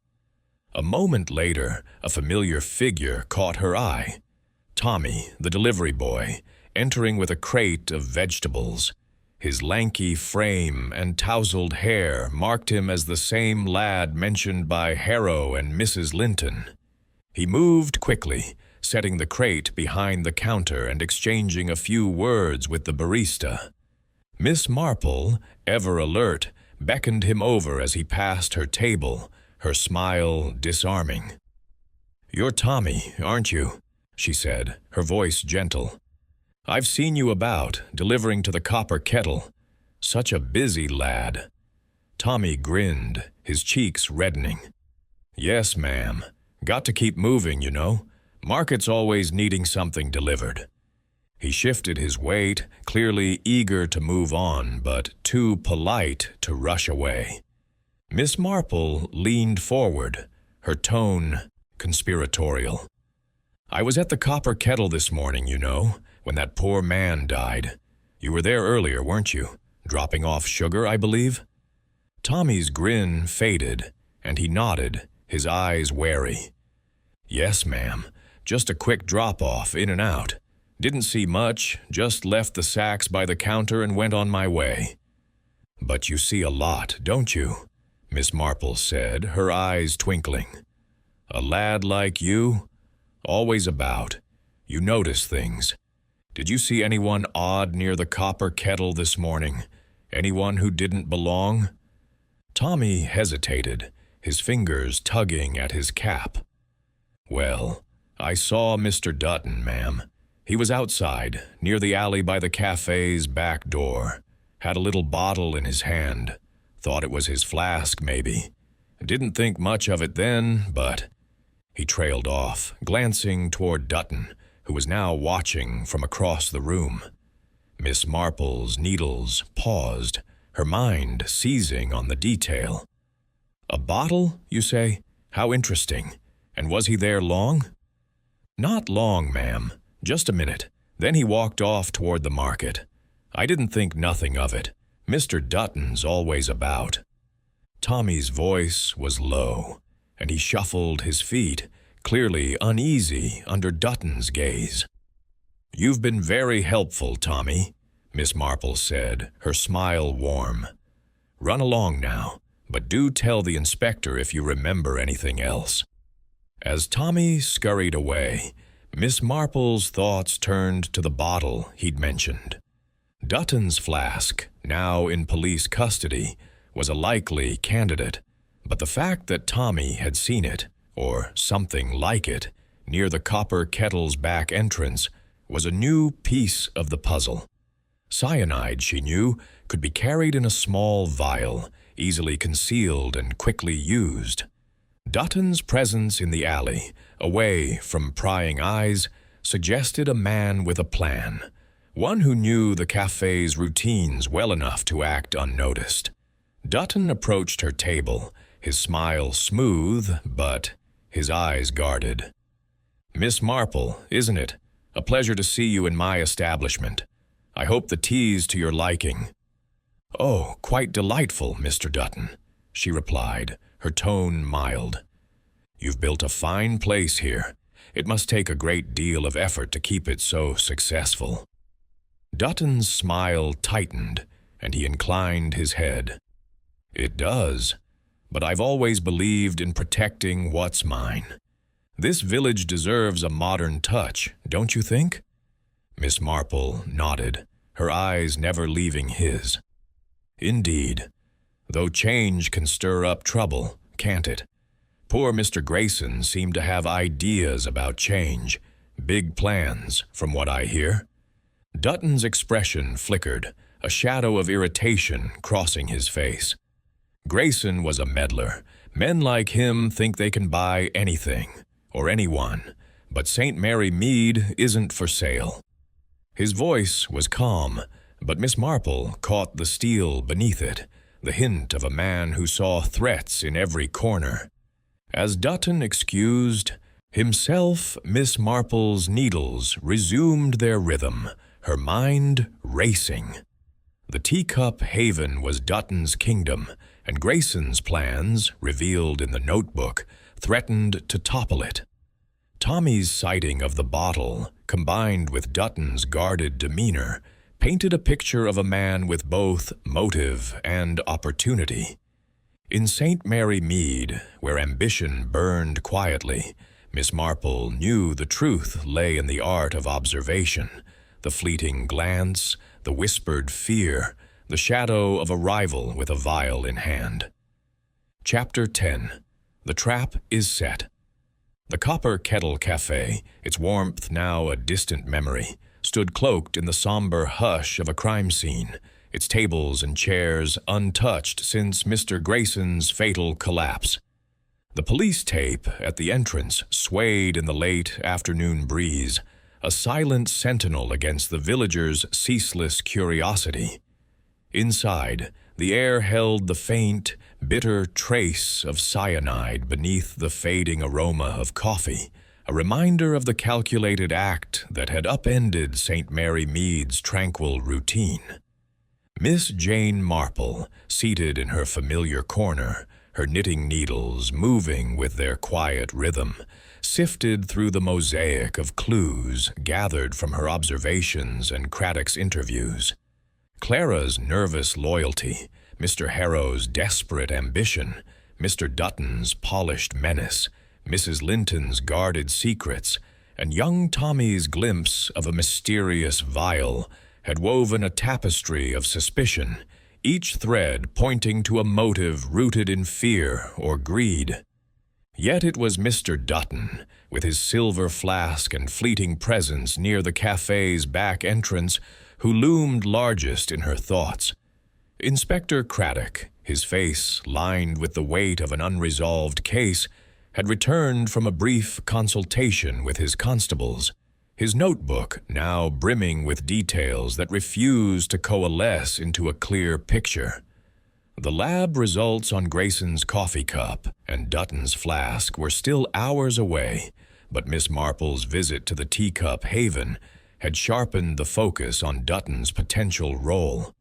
A moment later, a familiar figure caught her eye. Tommy, the delivery boy, entering with a crate of vegetables. His lanky frame and tousled hair marked him as the same lad mentioned by Harrow and Mrs. Linton. He moved quickly, setting the crate behind the counter and exchanging a few words with the barista. Miss Marple, ever alert, beckoned him over as he passed her table, her smile disarming. "You're Tommy, aren't you?" she said, her voice gentle. "I've seen you about, delivering to the Copper Kettle. Such a busy lad." Tommy grinned, his cheeks reddening. "Yes, ma'am. Got to keep moving, you know. Market's always needing something delivered." He shifted his weight, clearly eager to move on, but too polite to rush away. Miss Marple leaned forward, her tone conspiratorial. "I was at the Copper Kettle this morning, you know, when that poor man died. You were there earlier, weren't you? Dropping off sugar, I believe?" Tommy's grin faded, and he nodded, his eyes wary. "Yes, ma'am. Just a quick drop-off, in and out. Didn't see much, just left the sacks by the counter and went on my way." "But you see a lot, don't you?" Miss Marple said, her eyes twinkling. "A lad like you? Always about. You notice things. Did you see anyone odd near the Copper Kettle this morning? Anyone who didn't belong?" Tommy hesitated, his fingers tugging at his cap. "Well, I saw Mr. Dutton, ma'am. He was outside, near the alley by the cafe's back door. Had a little bottle in his hand. Thought it was his flask, maybe. Didn't think much of it then, but—" He trailed off, glancing toward Dutton, who was now watching from across the room. Miss Marple's needles paused, her mind seizing on the detail. "A bottle, you say? How interesting. And was he there long?" "Not long, ma'am. Just a minute. Then he walked off toward the market. I didn't think nothing of it. Mr. Dutton's always about." Tommy's voice was low, and he shuffled his feet, clearly uneasy under Dutton's gaze. "You've been very helpful, Tommy," Miss Marple said, her smile warm. "Run along now, but do tell the inspector if you remember anything else." As Tommy scurried away, Miss Marple's thoughts turned to the bottle he'd mentioned. Dutton's flask, now in police custody, was a likely candidate, but the fact that Tommy had seen it, or something like it, near the Copper Kettle's back entrance was a new piece of the puzzle. Cyanide, she knew, could be carried in a small vial, easily concealed and quickly used. Dutton's presence in the alley, away from prying eyes, suggested a man with a plan, one who knew the cafe's routines well enough to act unnoticed. Dutton approached her table, his smile smooth, but his eyes guarded. Miss Marple, isn't it? A pleasure to see you in my establishment. I hope the tea's to your liking." "Oh, quite delightful, Mr. Dutton," she replied, her tone mild. "You've built a fine place here. It must take a great deal of effort to keep it so successful." Dutton's smile tightened, and he inclined his head. "It does, but I've always believed in protecting what's mine. This village deserves a modern touch, don't you think?" Miss Marple nodded, her eyes never leaving his. "Indeed, though change can stir up trouble, can't it? Poor Mr. Grayson seemed to have ideas about change, big plans, from what I hear." Dutton's expression flickered, a shadow of irritation crossing his face. Grayson was a meddler. Men like him think they can buy anything, or anyone, but St. Mary Mead isn't for sale. His voice was calm, but Miss Marple caught the steel beneath it, the hint of a man who saw threats in every corner. As Dutton excused himself, Miss Marple's needles resumed their rhythm, her mind racing. The teacup haven was Dutton's kingdom, and Grayson's plans, revealed in the notebook, threatened to topple it. Tommy's sighting of the bottle, combined with Dutton's guarded demeanor, painted a picture of a man with both motive and opportunity. In St. Mary Mead, where ambition burned quietly, Miss Marple knew the truth lay in the art of observation, the fleeting glance, the whispered fear, the shadow of a rival with a vial in hand. Chapter 10. The Trap is Set. The Copper Kettle Café, its warmth now a distant memory, stood cloaked in the somber hush of a crime scene, its tables and chairs untouched since Mr. Grayson's fatal collapse. The police tape at the entrance swayed in the late afternoon breeze, a silent sentinel against the villagers' ceaseless curiosity. Inside, the air held the faint, bitter trace of cyanide beneath the fading aroma of coffee, a reminder of the calculated act that had upended St. Mary Mead's tranquil routine. Miss Jane Marple, seated in her familiar corner, her knitting needles moving with their quiet rhythm, sifted through the mosaic of clues gathered from her observations and Craddock's interviews. Clara's nervous loyalty, Mr. Harrow's desperate ambition, Mr. Dutton's polished menace, Mrs. Linton's guarded secrets, and young Tommy's glimpse of a mysterious vial had woven a tapestry of suspicion, each thread pointing to a motive rooted in fear or greed. Yet it was Mr. Dutton, with his silver flask and fleeting presence near the cafe's back entrance, who loomed largest in her thoughts. Inspector Craddock, his face lined with the weight of an unresolved case, had returned from a brief consultation with his constables, his notebook now brimming with details that refused to coalesce into a clear picture. The lab results on Grayson's coffee cup and Dutton's flask were still hours away, but Miss Marple's visit to the teacup haven had sharpened the focus on Dutton's potential role.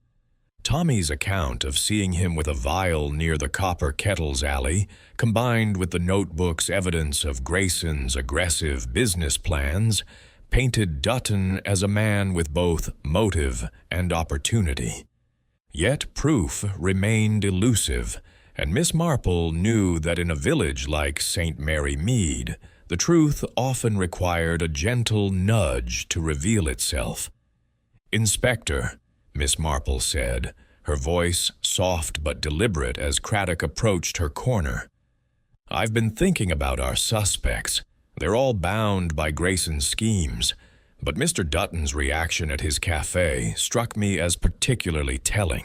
Tommy's account of seeing him with a vial near the Copper Kettles alley, combined with the notebook's evidence of Grayson's aggressive business plans, painted Dutton as a man with both motive and opportunity. Yet proof remained elusive, and Miss Marple knew that in a village like St. Mary Mead, the truth often required a gentle nudge to reveal itself. "Inspector," Miss Marple said, her voice soft but deliberate as Craddock approached her corner, "I've been thinking about our suspects. They're all bound by Grayson's schemes, but Mr. Dutton's reaction at his cafe struck me as particularly telling.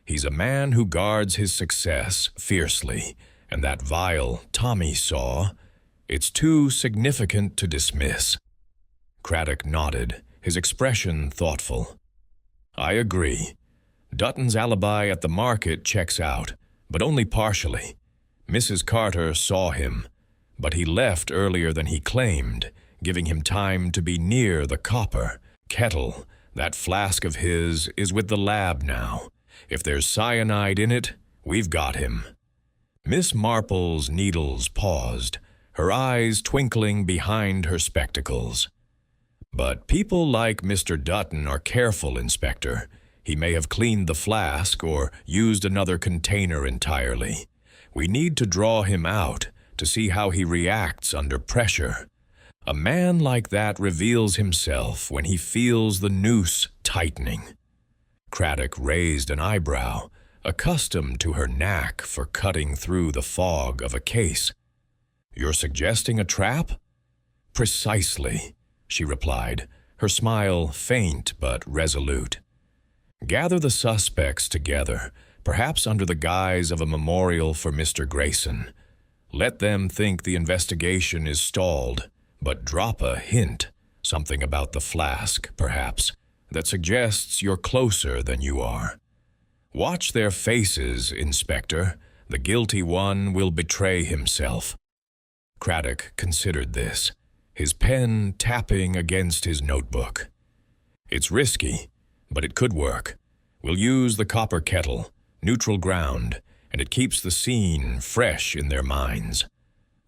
He's a man who guards his success fiercely, and that vial Tommy saw, it's too significant to dismiss." Craddock nodded, his expression thoughtful. "I agree. Dutton's alibi at the market checks out, but only partially. Mrs. Carter saw him, but he left earlier than he claimed, giving him time to be near the copper kettle. That flask of his is with the lab now. If there's cyanide in it, we've got him." Miss Marple's needles paused, her eyes twinkling behind her spectacles. "But people like Mr. Dutton are careful, Inspector. He may have cleaned the flask or used another container entirely. We need to draw him out to see how he reacts under pressure. A man like that reveals himself when he feels the noose tightening." Craddock raised an eyebrow, accustomed to her knack for cutting through the fog of a case. "You're suggesting a trap?" "Precisely," she replied, her smile faint but resolute. "Gather the suspects together, perhaps under the guise of a memorial for Mr. Grayson. Let them think the investigation is stalled, but drop a hint, something about the flask, perhaps, that suggests you're closer than you are. Watch their faces, Inspector. The guilty one will betray himself." Craddock considered this, his pen tapping against his notebook. "It's risky, but it could work. We'll use the copper kettle, neutral ground, and it keeps the scene fresh in their minds.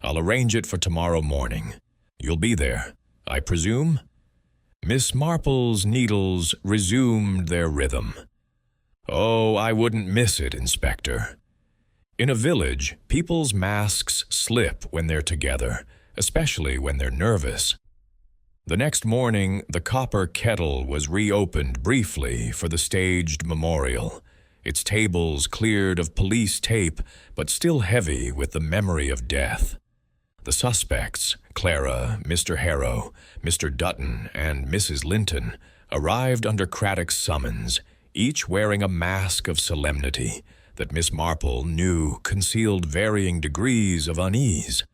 I'll arrange it for tomorrow morning. You'll be there, I presume?" Miss Marple's needles resumed their rhythm. "Oh, I wouldn't miss it, Inspector." In a village, people's masks slip when they're together, especially when they're nervous. The next morning, the copper kettle was reopened briefly for the staged memorial, its tables cleared of police tape but still heavy with the memory of death. The suspects, Clara, Mr. Harrow, Mr. Dutton, and Mrs. Linton, arrived under Craddock's summons, each wearing a mask of solemnity that Miss Marple knew concealed varying degrees of unease.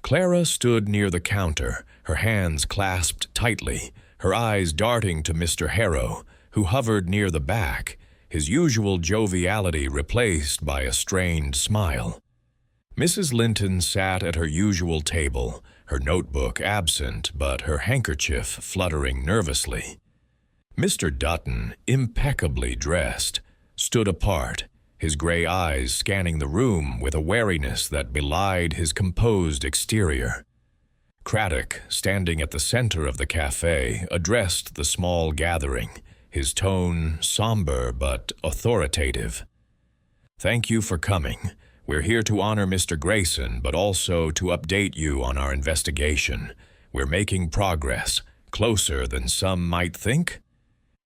Clara stood near the counter, her hands clasped tightly, her eyes darting to Mr. Harrow, who hovered near the back, his usual joviality replaced by a strained smile. Mrs. Linton sat at her usual table, her notebook absent but her handkerchief fluttering nervously. Mr. Dutton, impeccably dressed, stood apart, his gray eyes scanning the room with a wariness that belied his composed exterior. Craddock, standing at the center of the café, addressed the small gathering, his tone somber but authoritative. "Thank you for coming. We're here to honor Mr. Grayson, but also to update you on our investigation. We're making progress, closer than some might think."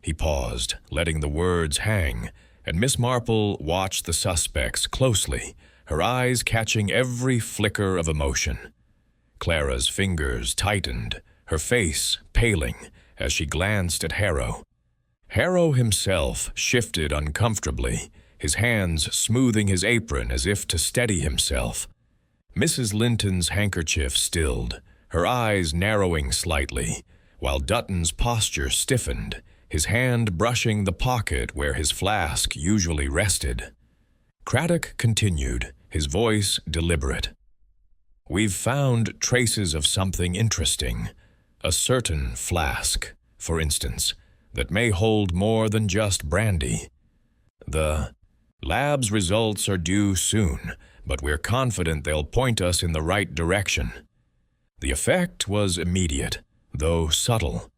He paused, letting the words hang, and Miss Marple watched the suspects closely, her eyes catching every flicker of emotion. Clara's fingers tightened, her face paling as she glanced at Harrow. Harrow himself shifted uncomfortably, his hands smoothing his apron as if to steady himself. Mrs. Linton's handkerchief stilled, her eyes narrowing slightly, while Dutton's posture stiffened, his hand brushing the pocket where his flask usually rested. Craddock continued, his voice deliberate. "We've found traces of something interesting, a certain flask, for instance, that may hold more than just brandy. The lab's results are due soon, but we're confident they'll point us in the right direction." The effect was immediate, though subtle.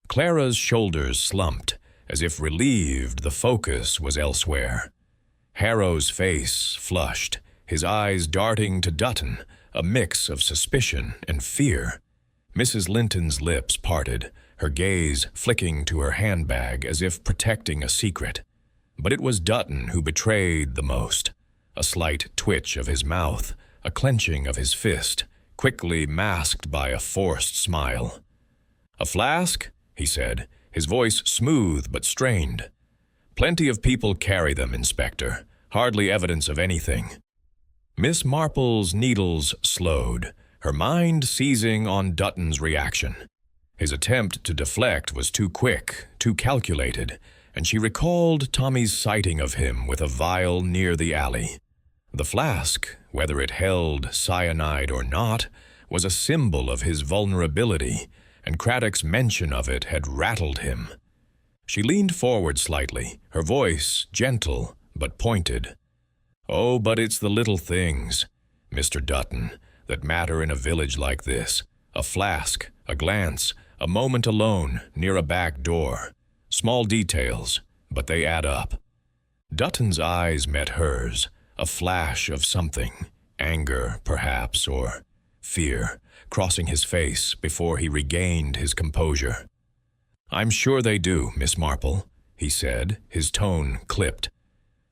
Clara's shoulders slumped, as if relieved the focus was elsewhere. Harrow's face flushed, his eyes darting to Dutton, a mix of suspicion and fear. Mrs. Linton's lips parted, her gaze flicking to her handbag as if protecting a secret. But it was Dutton who betrayed the most. A slight twitch of his mouth, a clenching of his fist, quickly masked by a forced smile. "A flask?" he said, his voice smooth but strained. "Plenty of people carry them, Inspector. Hardly evidence of anything." Miss Marple's needles slowed, her mind seizing on Dutton's reaction. His attempt to deflect was too quick, too calculated, and she recalled Tommy's sighting of him with a vial near the alley. The flask, whether it held cyanide or not, was a symbol of his vulnerability, and Craddock's mention of it had rattled him. She leaned forward slightly, her voice gentle but pointed. "Oh, but it's the little things, Mr. Dutton, that matter in a village like this. A flask, a glance, a moment alone near a back door. Small details, but they add up." Dutton's eyes met hers, a flash of something, anger perhaps, or fear, crossing his face before he regained his composure. "I'm sure they do, Miss Marple," he said, his tone clipped.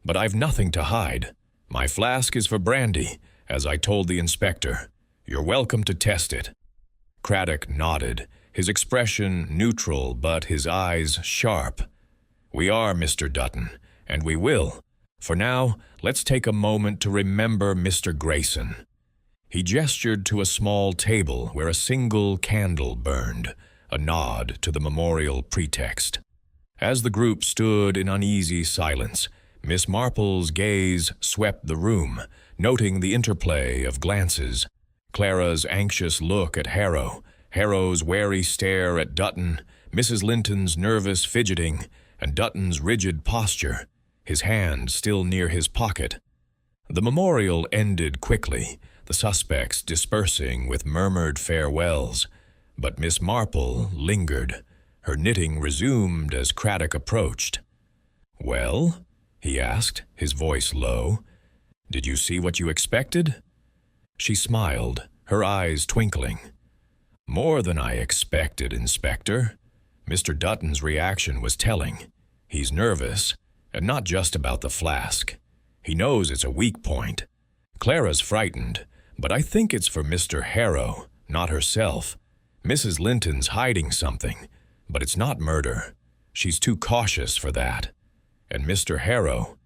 "But I've nothing to hide. My flask is for brandy, as I told the inspector. You're welcome to test it." Craddock nodded, his expression neutral but his eyes sharp. "We are, Mr. Dutton, and we will. For now, let's take a moment to remember Mr. Grayson." He gestured to a small table where a single candle burned, a nod to the memorial pretext. As the group stood in uneasy silence, Miss Marple's gaze swept the room, noting the interplay of glances. Clara's anxious look at Harrow, Harrow's wary stare at Dutton, Mrs. Linton's nervous fidgeting, and Dutton's rigid posture, his hand still near his pocket. The memorial ended quickly, the suspects dispersing with murmured farewells, but Miss Marple lingered, her knitting resumed as Craddock approached. "Well?" he asked, his voice low. "Did you see what you expected?" She smiled, her eyes twinkling. "More than I expected, Inspector." Mr. Dutton's reaction was telling. He's nervous, and not just about the flask. He knows it's a weak point. Clara's frightened, but I think it's for Mr. Harrow, not herself. Mrs. Linton's hiding something, but it's not murder. She's too cautious for that. And Mr. Harrow,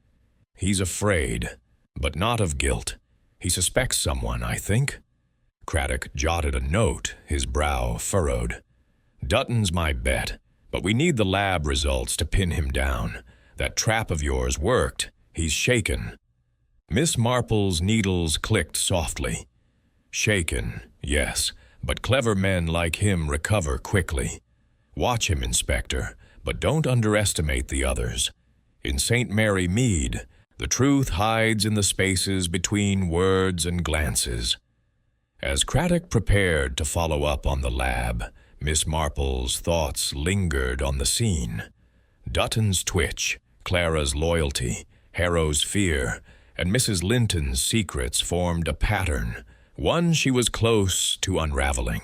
he's afraid, but not of guilt. He suspects someone, I think. Craddock jotted a note, his brow furrowed. "Dutton's my bet, but we need the lab results to pin him down. That trap of yours worked. He's shaken." Miss Marple's needles clicked softly. "Shaken, yes, but clever men like him recover quickly. Watch him, Inspector, but don't underestimate the others. In St. Mary Mead, the truth hides in the spaces between words and glances." As Craddock prepared to follow up on the lab, Miss Marple's thoughts lingered on the scene. Dutton's twitch, Clara's loyalty, Harrow's fear, and Mrs. Linton's secrets formed a pattern, one she was close to unraveling.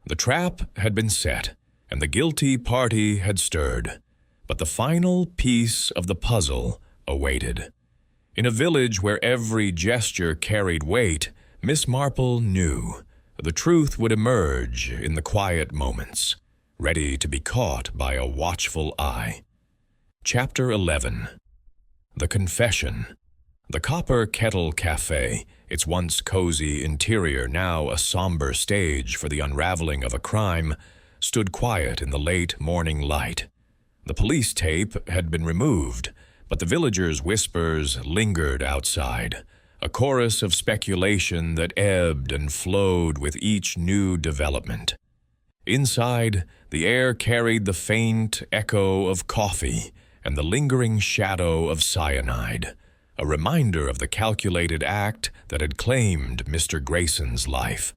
The trap had been set, and the guilty party had stirred, but the final piece of the puzzle awaited. In a village where every gesture carried weight, Miss Marple knew the truth would emerge in the quiet moments, ready to be caught by a watchful eye. Chapter 11. The Confession. The Copper Kettle Café, its once cozy interior now a somber stage for the unraveling of a crime, stood quiet in the late morning light. The police tape had been removed, but the villagers' whispers lingered outside, a chorus of speculation that ebbed and flowed with each new development. Inside, the air carried the faint echo of coffee and the lingering shadow of cyanide, a reminder of the calculated act that had claimed Mr. Grayson's life.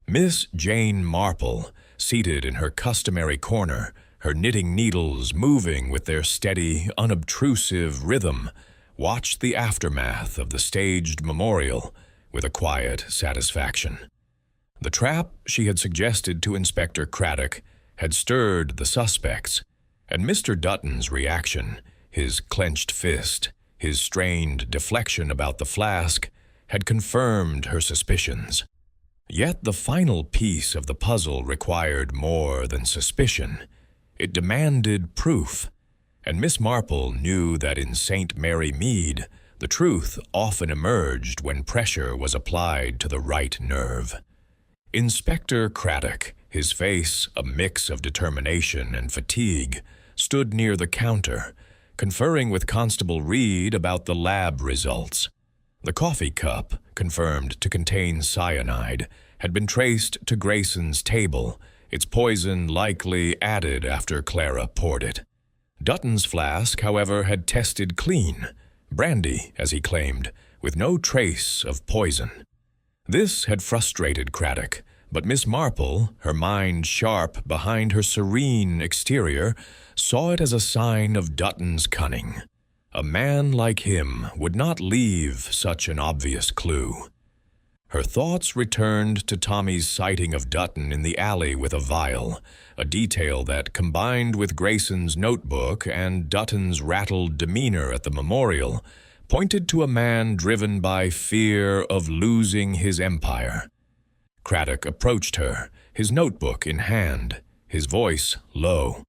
Miss Jane Marple, seated in her customary corner, her knitting needles moving with their steady, unobtrusive rhythm, watched the aftermath of the staged memorial with a quiet satisfaction. The trap she had suggested to Inspector Craddock had stirred the suspects, and Mr. Dutton's reaction, his clenched fist, his strained deflection about the flask, had confirmed her suspicions. Yet the final piece of the puzzle required more than suspicion. It demanded proof, and Miss Marple knew that in St. Mary Mead, the truth often emerged when pressure was applied to the right nerve. Inspector Craddock, his face a mix of determination and fatigue, stood near the counter, conferring with Constable Reed about the lab results. The coffee cup, confirmed to contain cyanide, had been traced to Grayson's table, its poison likely added after Clara poured it. Dutton's flask, however, had tested clean, brandy, as he claimed, with no trace of poison. This had frustrated Craddock, but Miss Marple, her mind sharp behind her serene exterior, saw it as a sign of Dutton's cunning. A man like him would not leave such an obvious clue. Her thoughts returned to Tommy's sighting of Dutton in the alley with a vial, a detail that, combined with Grayson's notebook and Dutton's rattled demeanor at the memorial, pointed to a man driven by fear of losing his empire. Craddock approached her, his notebook in hand, his voice low.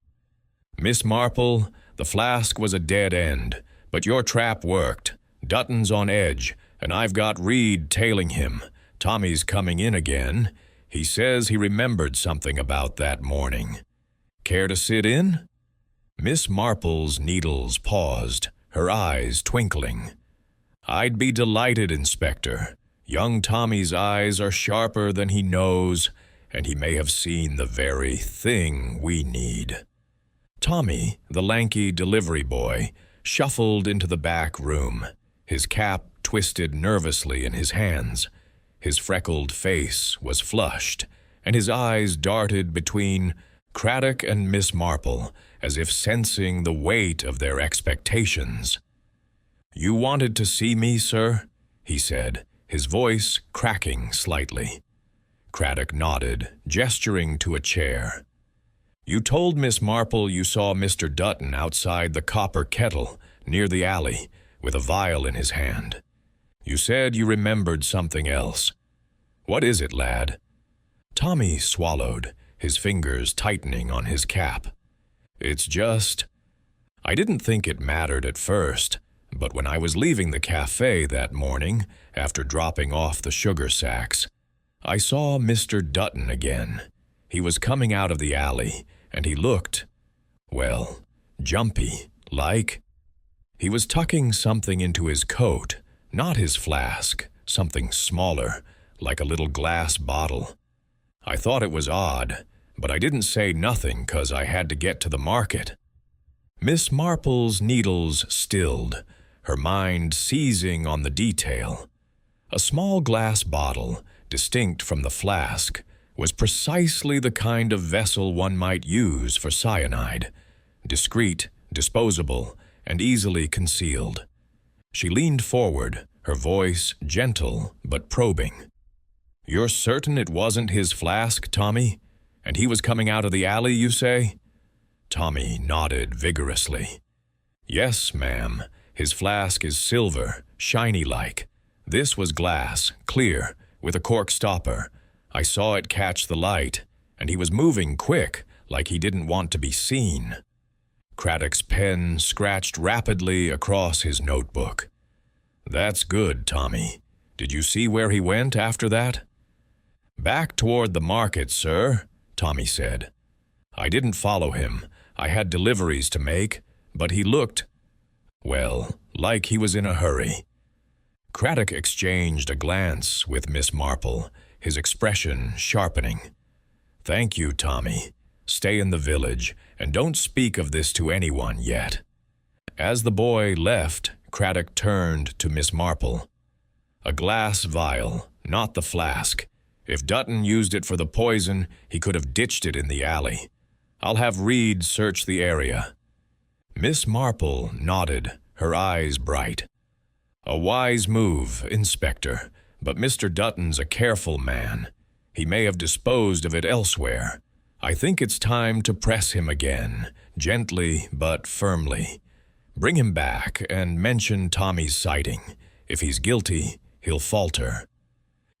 "Miss Marple, the flask was a dead end, but your trap worked. Dutton's on edge, and I've got Reed tailing him. Tommy's coming in again. He says he remembered something about that morning. Care to sit in?" Miss Marple's needles paused, her eyes twinkling. "I'd be delighted, Inspector. Young Tommy's eyes are sharper than he knows, and he may have seen the very thing we need." Tommy, the lanky delivery boy, shuffled into the back room, his cap twisted nervously in his hands. His freckled face was flushed, and his eyes darted between Craddock and Miss Marple, as if sensing the weight of their expectations. "You wanted to see me, sir?" he said, his voice cracking slightly. Craddock nodded, gesturing to a chair. "You told Miss Marple you saw Mr. Dutton outside the Copper Kettle, near the alley, with a vial in his hand. You said you remembered something else. What is it, lad?" Tommy swallowed, his fingers tightening on his cap. "It's just... I didn't think it mattered at first, but when I was leaving the café that morning, after dropping off the sugar sacks, I saw Mr. Dutton again. He was coming out of the alley, and he looked, well, jumpy, like. He was tucking something into his coat, not his flask, something smaller, like a little glass bottle. I thought it was odd, but I didn't say nothing 'cause I had to get to the market." Miss Marple's needles stilled, her mind seizing on the detail. A small glass bottle, distinct from the flask, was precisely the kind of vessel one might use for cyanide, discreet, disposable, and easily concealed. She leaned forward, her voice gentle but probing. "You're certain it wasn't his flask, Tommy? And he was coming out of the alley, you say?" Tommy nodded vigorously. "Yes, ma'am. His flask is silver, shiny-like. This was glass, clear, with a cork stopper. I saw it catch the light, and he was moving quick, like he didn't want to be seen." Craddock's pen scratched rapidly across his notebook. "That's good, Tommy. Did you see where he went after that?" "Back toward the market, sir," Tommy said. "I didn't follow him. I had deliveries to make, but he looked, well, like he was in a hurry." Craddock exchanged a glance with Miss Marple, his expression sharpening. "Thank you, Tommy. Stay in the village, and don't speak of this to anyone yet." As the boy left, Craddock turned to Miss Marple. "A glass vial, not the flask. If Dutton used it for the poison, he could have ditched it in the alley. I'll have Reed search the area." Miss Marple nodded, her eyes bright. "A wise move, Inspector, but Mr. Dutton's a careful man. He may have disposed of it elsewhere. I think it's time to press him again, gently but firmly. Bring him back and mention Tommy's sighting. If he's guilty, he'll falter."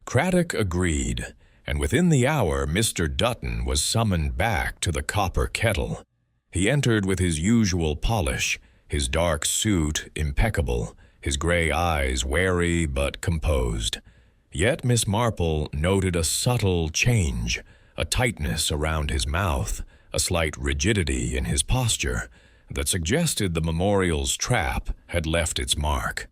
Craddock agreed, and within the hour Mr. Dutton was summoned back to the Copper Kettle. He entered with his usual polish, his dark suit impeccable, his gray eyes wary but composed. Yet Miss Marple noted a subtle change, a tightness around his mouth, a slight rigidity in his posture, that suggested the memorial's trap had left its mark.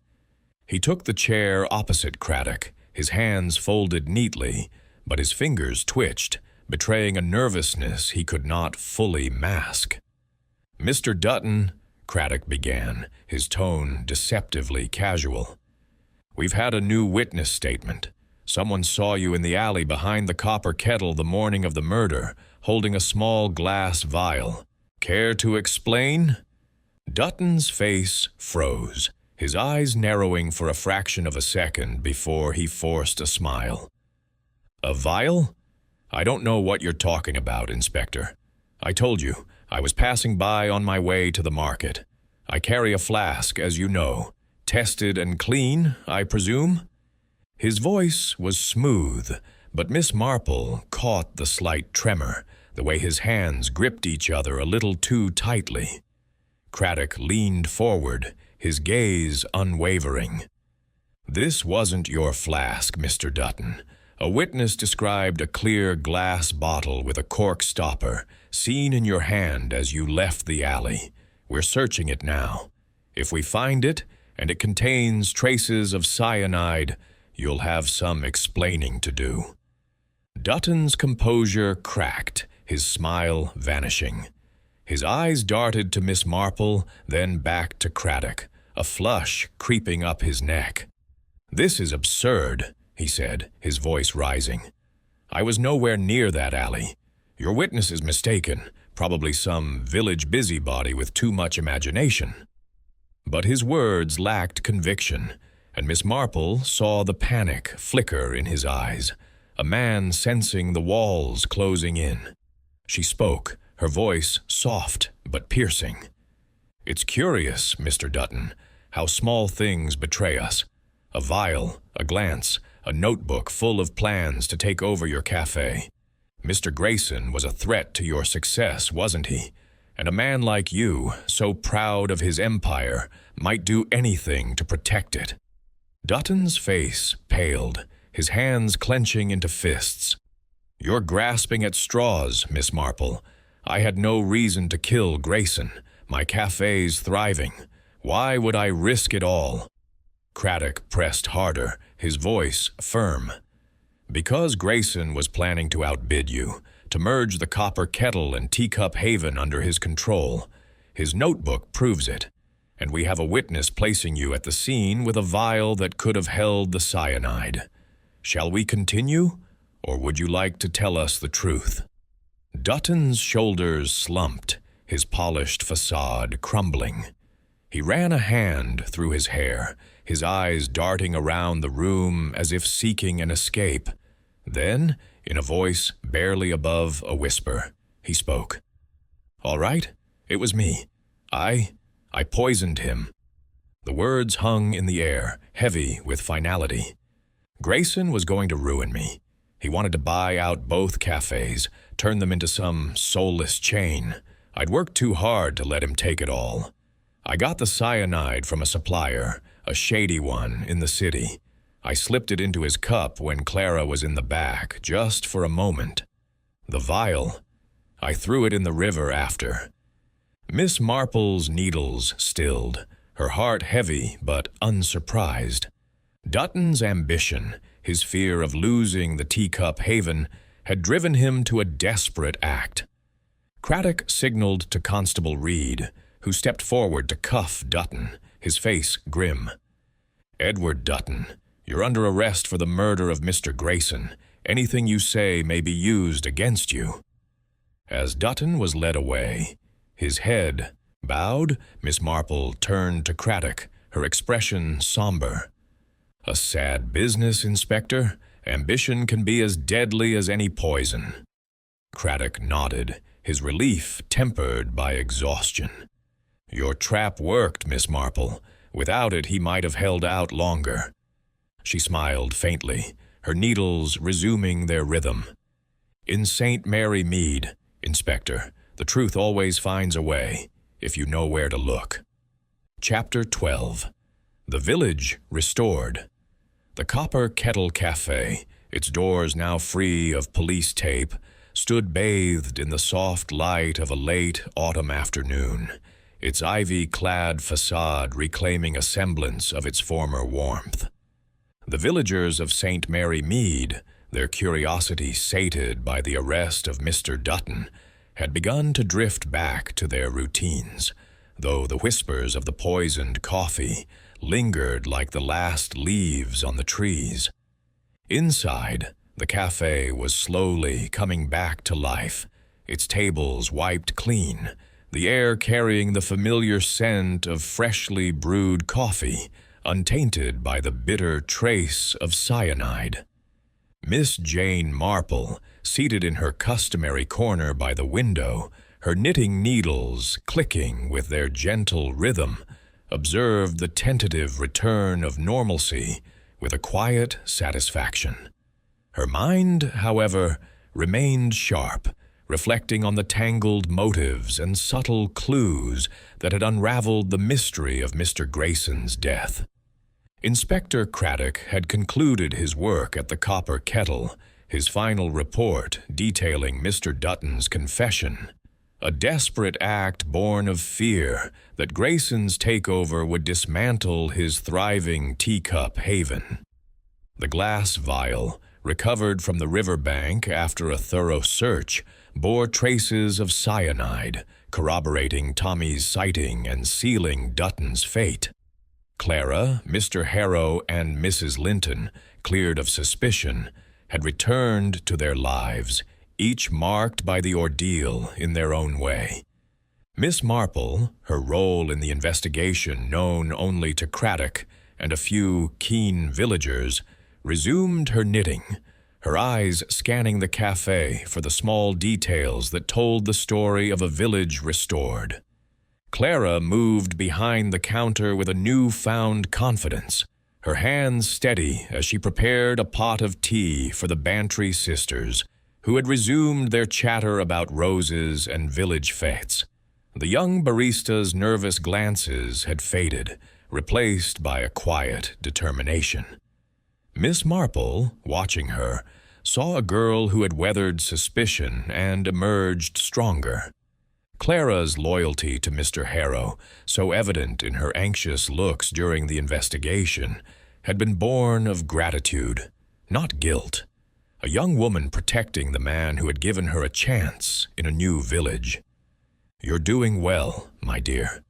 He took the chair opposite Craddock, his hands folded neatly, but his fingers twitched, betraying a nervousness he could not fully mask. "Mr. Dutton," Craddock began, his tone deceptively casual, "we've had a new witness statement. Someone saw you in the alley behind the copper kettle the morning of the murder, holding a small glass vial. Care to explain?" Dutton's face froze, his eyes narrowing for a fraction of a second before he forced a smile. "A vial? I don't know what you're talking about, Inspector. I told you, I was passing by on my way to the market. I carry a flask, as you know. Tested and clean, I presume?" His voice was smooth, but Miss Marple caught the slight tremor, the way his hands gripped each other a little too tightly. Craddock leaned forward, his gaze unwavering. "This wasn't your flask, Mr. Dutton. A witness described a clear glass bottle with a cork stopper, seen in your hand as you left the alley. We're searching it now. If we find it, and it contains traces of cyanide, you'll have some explaining to do." Dutton's composure cracked, his smile vanishing. His eyes darted to Miss Marple, then back to Craddock, a flush creeping up his neck. "This is absurd," he said, his voice rising. "I was nowhere near that alley. Your witness is mistaken, probably some village busybody with too much imagination." But his words lacked conviction, and Miss Marple saw the panic flicker in his eyes, a man sensing the walls closing in. She spoke, her voice soft but piercing. "It's curious, Mr. Dutton, how small things betray us. A vial, a glance, a notebook full of plans to take over your café. Mr. Grayson was a threat to your success, wasn't he? And a man like you, so proud of his empire, might do anything to protect it." Dutton's face paled, his hands clenching into fists. "You're grasping at straws, Miss Marple. I had no reason to kill Grayson. My café's thriving. Why would I risk it all?" Craddock pressed harder, his voice firm. "Because Grayson was planning to outbid you, to merge the copper kettle and teacup haven under his control. His notebook proves it, and we have a witness placing you at the scene with a vial that could have held the cyanide. Shall we continue, or would you like to tell us the truth?" Dutton's shoulders slumped, his polished facade crumbling. He ran a hand through his hair, his eyes darting around the room as if seeking an escape. Then, in a voice barely above a whisper, he spoke. "All right, it was me. I poisoned him." The words hung in the air, heavy with finality. Grayson was going to ruin me. He wanted to buy out both cafes, turn them into some soulless chain. I'd worked too hard to let him take it all. I got the cyanide from a supplier, a shady one in the city. I slipped it into his cup when Clara was in the back, just for a moment. The vial, I threw it in the river after. Miss Marple's needles stilled, her heart heavy but unsurprised. Dutton's ambition, his fear of losing the teacup haven, had driven him to a desperate act. Craddock signaled to Constable Reed, who stepped forward to cuff Dutton, his face grim. "Edward Dutton, you're under arrest for the murder of Mr. Grayson. Anything you say may be used against you." As Dutton was led away, his head bowed, Miss Marple turned to Craddock, her expression somber. "A sad business, Inspector. Ambition can be as deadly as any poison." Craddock nodded, his relief tempered by exhaustion. "Your trap worked, Miss Marple. Without it, he might have held out longer." She smiled faintly, her needles resuming their rhythm. "In St. Mary Mead, Inspector, the truth always finds a way, if you know where to look." Chapter 12. The Village Restored. The Copper Kettle Café, its doors now free of police tape, stood bathed in the soft light of a late autumn afternoon, its ivy-clad facade reclaiming a semblance of its former warmth. The villagers of St. Mary Mead, their curiosity sated by the arrest of Mr. Dutton, had begun to drift back to their routines, though the whispers of the poisoned coffee lingered like the last leaves on the trees. Inside, the cafe was slowly coming back to life, its tables wiped clean, the air carrying the familiar scent of freshly brewed coffee, untainted by the bitter trace of cyanide. Miss Jane Marple, seated in her customary corner by the window, her knitting needles clicking with their gentle rhythm, observed the tentative return of normalcy with a quiet satisfaction. Her mind, however, remained sharp, reflecting on the tangled motives and subtle clues that had unraveled the mystery of Mr. Grayson's death. Inspector Craddock had concluded his work at the Copper Kettle, his final report detailing Mr. Dutton's confession, a desperate act born of fear that Grayson's takeover would dismantle his thriving teacup haven. The glass vial, recovered from the riverbank after a thorough search, bore traces of cyanide, corroborating Tommy's sighting and sealing Dutton's fate. Clara, Mr. Harrow, and Mrs. Linton, cleared of suspicion, had returned to their lives, each marked by the ordeal in their own way. Miss Marple, her role in the investigation known only to Craddock and a few keen villagers, resumed her knitting, her eyes scanning the cafe for the small details that told the story of a village restored. Clara moved behind the counter with a newfound confidence, her hands steady as she prepared a pot of tea for the Bantry sisters, who had resumed their chatter about roses and village fetes. The young barista's nervous glances had faded, replaced by a quiet determination. Miss Marple, watching her, saw a girl who had weathered suspicion and emerged stronger. Clara's loyalty to Mr. Harrow, so evident in her anxious looks during the investigation, had been born of gratitude, not guilt. A young woman protecting the man who had given her a chance in a new village. "You're doing well, my dear,"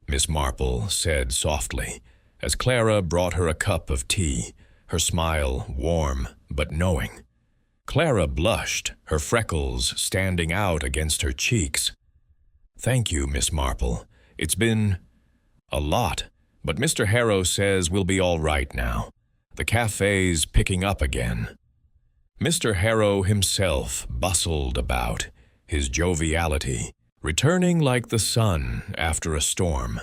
Miss Marple said softly, as Clara brought her a cup of tea, her smile warm but knowing. Clara blushed, her freckles standing out against her cheeks. "Thank you, Miss Marple. It's been a lot, but Mr. Harrow says we'll be all right now. The cafe's picking up again." Mr. Harrow himself bustled about, his joviality returning like the sun after a storm.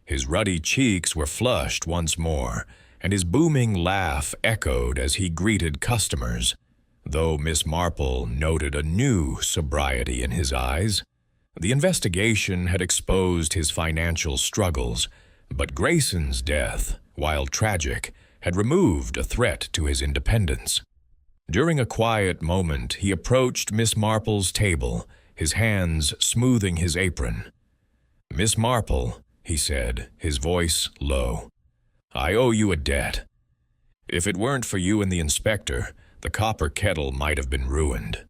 His ruddy cheeks were flushed once more, and his booming laugh echoed as he greeted customers, though Miss Marple noted a new sobriety in his eyes. The investigation had exposed his financial struggles, but Grayson's death, while tragic, had removed a threat to his independence. During a quiet moment, he approached Miss Marple's table, his hands smoothing his apron. "Miss Marple," he said, his voice low, "I owe you a debt. If it weren't for you and the inspector, the Copper Kettle might have been ruined."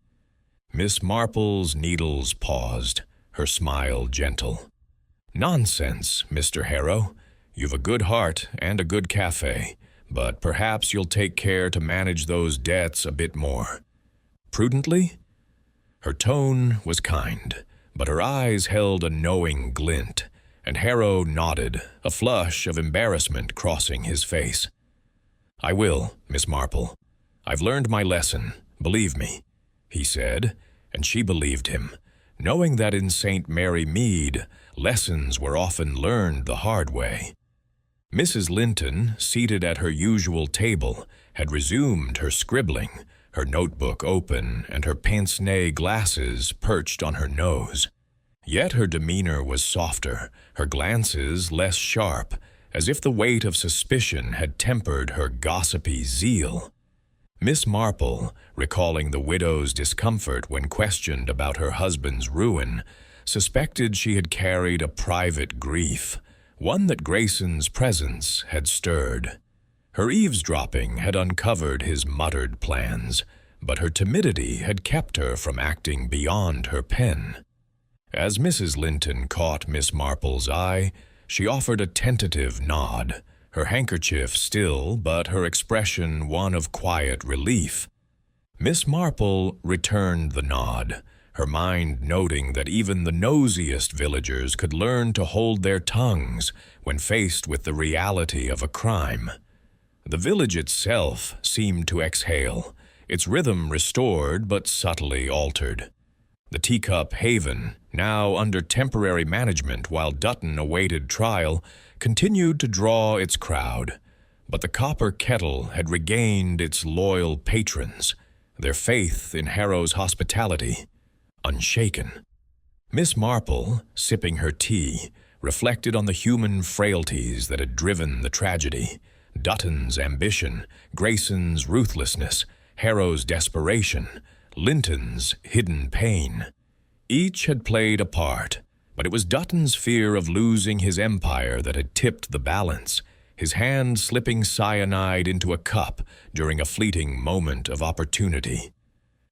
Miss Marple's needles paused, her smile gentle. "Nonsense, Mr. Harrow. You've a good heart and a good cafe, but perhaps you'll take care to manage those debts a bit more. Prudently?" Her tone was kind, but her eyes held a knowing glint, and Harrow nodded, a flush of embarrassment crossing his face. "I will, Miss Marple. I've learned my lesson, believe me," he said, and she believed him, knowing that in St. Mary Mead, lessons were often learned the hard way. Mrs. Linton, seated at her usual table, had resumed her scribbling, her notebook open and her pince-nez glasses perched on her nose. Yet her demeanor was softer, her glances less sharp, as if the weight of suspicion had tempered her gossipy zeal. Miss Marple, recalling the widow's discomfort when questioned about her husband's ruin, suspected she had carried a private grief, one that Grayson's presence had stirred. Her eavesdropping had uncovered his muttered plans, but her timidity had kept her from acting beyond her pen. As Mrs. Linton caught Miss Marple's eye, she offered a tentative nod, her handkerchief still, but her expression one of quiet relief. Miss Marple returned the nod, her mind noting that even the nosiest villagers could learn to hold their tongues when faced with the reality of a crime. The village itself seemed to exhale, its rhythm restored but subtly altered. The Teacup Haven, now under temporary management while Dutton awaited trial, continued to draw its crowd, but the Copper Kettle had regained its loyal patrons, their faith in Harrow's hospitality unshaken. Miss Marple, sipping her tea, reflected on the human frailties that had driven the tragedy: Dutton's ambition, Grayson's ruthlessness, Harrow's desperation, Linton's hidden pain. Each had played a part, but it was Dutton's fear of losing his empire that had tipped the balance, his hand slipping cyanide into a cup during a fleeting moment of opportunity.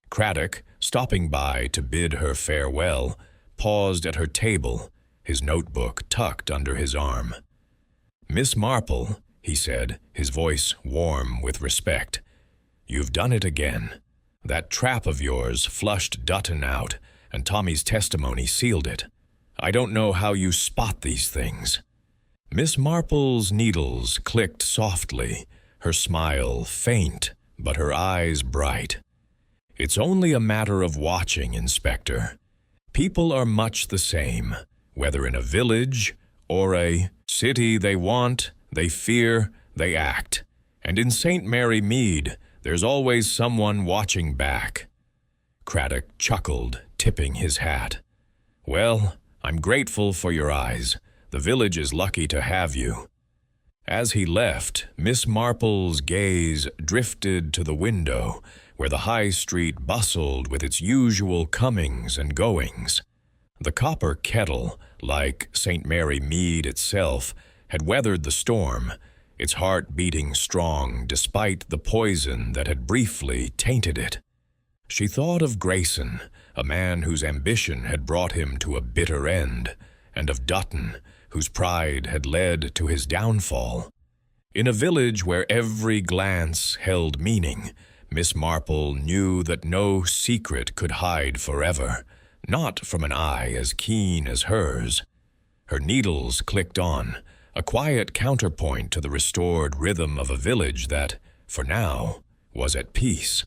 Craddock, stopping by to bid her farewell, paused at her table, his notebook tucked under his arm. "Miss Marple," he said, his voice warm with respect, "you've done it again. That trap of yours flushed Dutton out, and Tommy's testimony sealed it. I don't know how you spot these things." Miss Marple's needles clicked softly, her smile faint, but her eyes bright. "It's only a matter of watching, Inspector. People are much the same, whether in a village or a city. They want, they fear, they act. And in St. Mary Mead, there's always someone watching back." Craddock chuckled, tipping his hat. "Well, I'm grateful for your eyes. The village is lucky to have you." As he left, Miss Marple's gaze drifted to the window, where the high street bustled with its usual comings and goings. The Copper Kettle, like St. Mary Mead itself, had weathered the storm, its heart beating strong despite the poison that had briefly tainted it. She thought of Grayson, a man whose ambition had brought him to a bitter end, and of Dutton, whose pride had led to his downfall. In a village where every glance held meaning, Miss Marple knew that no secret could hide forever, not from an eye as keen as hers. Her needles clicked on, a quiet counterpoint to the restored rhythm of a village that, for now, was at peace.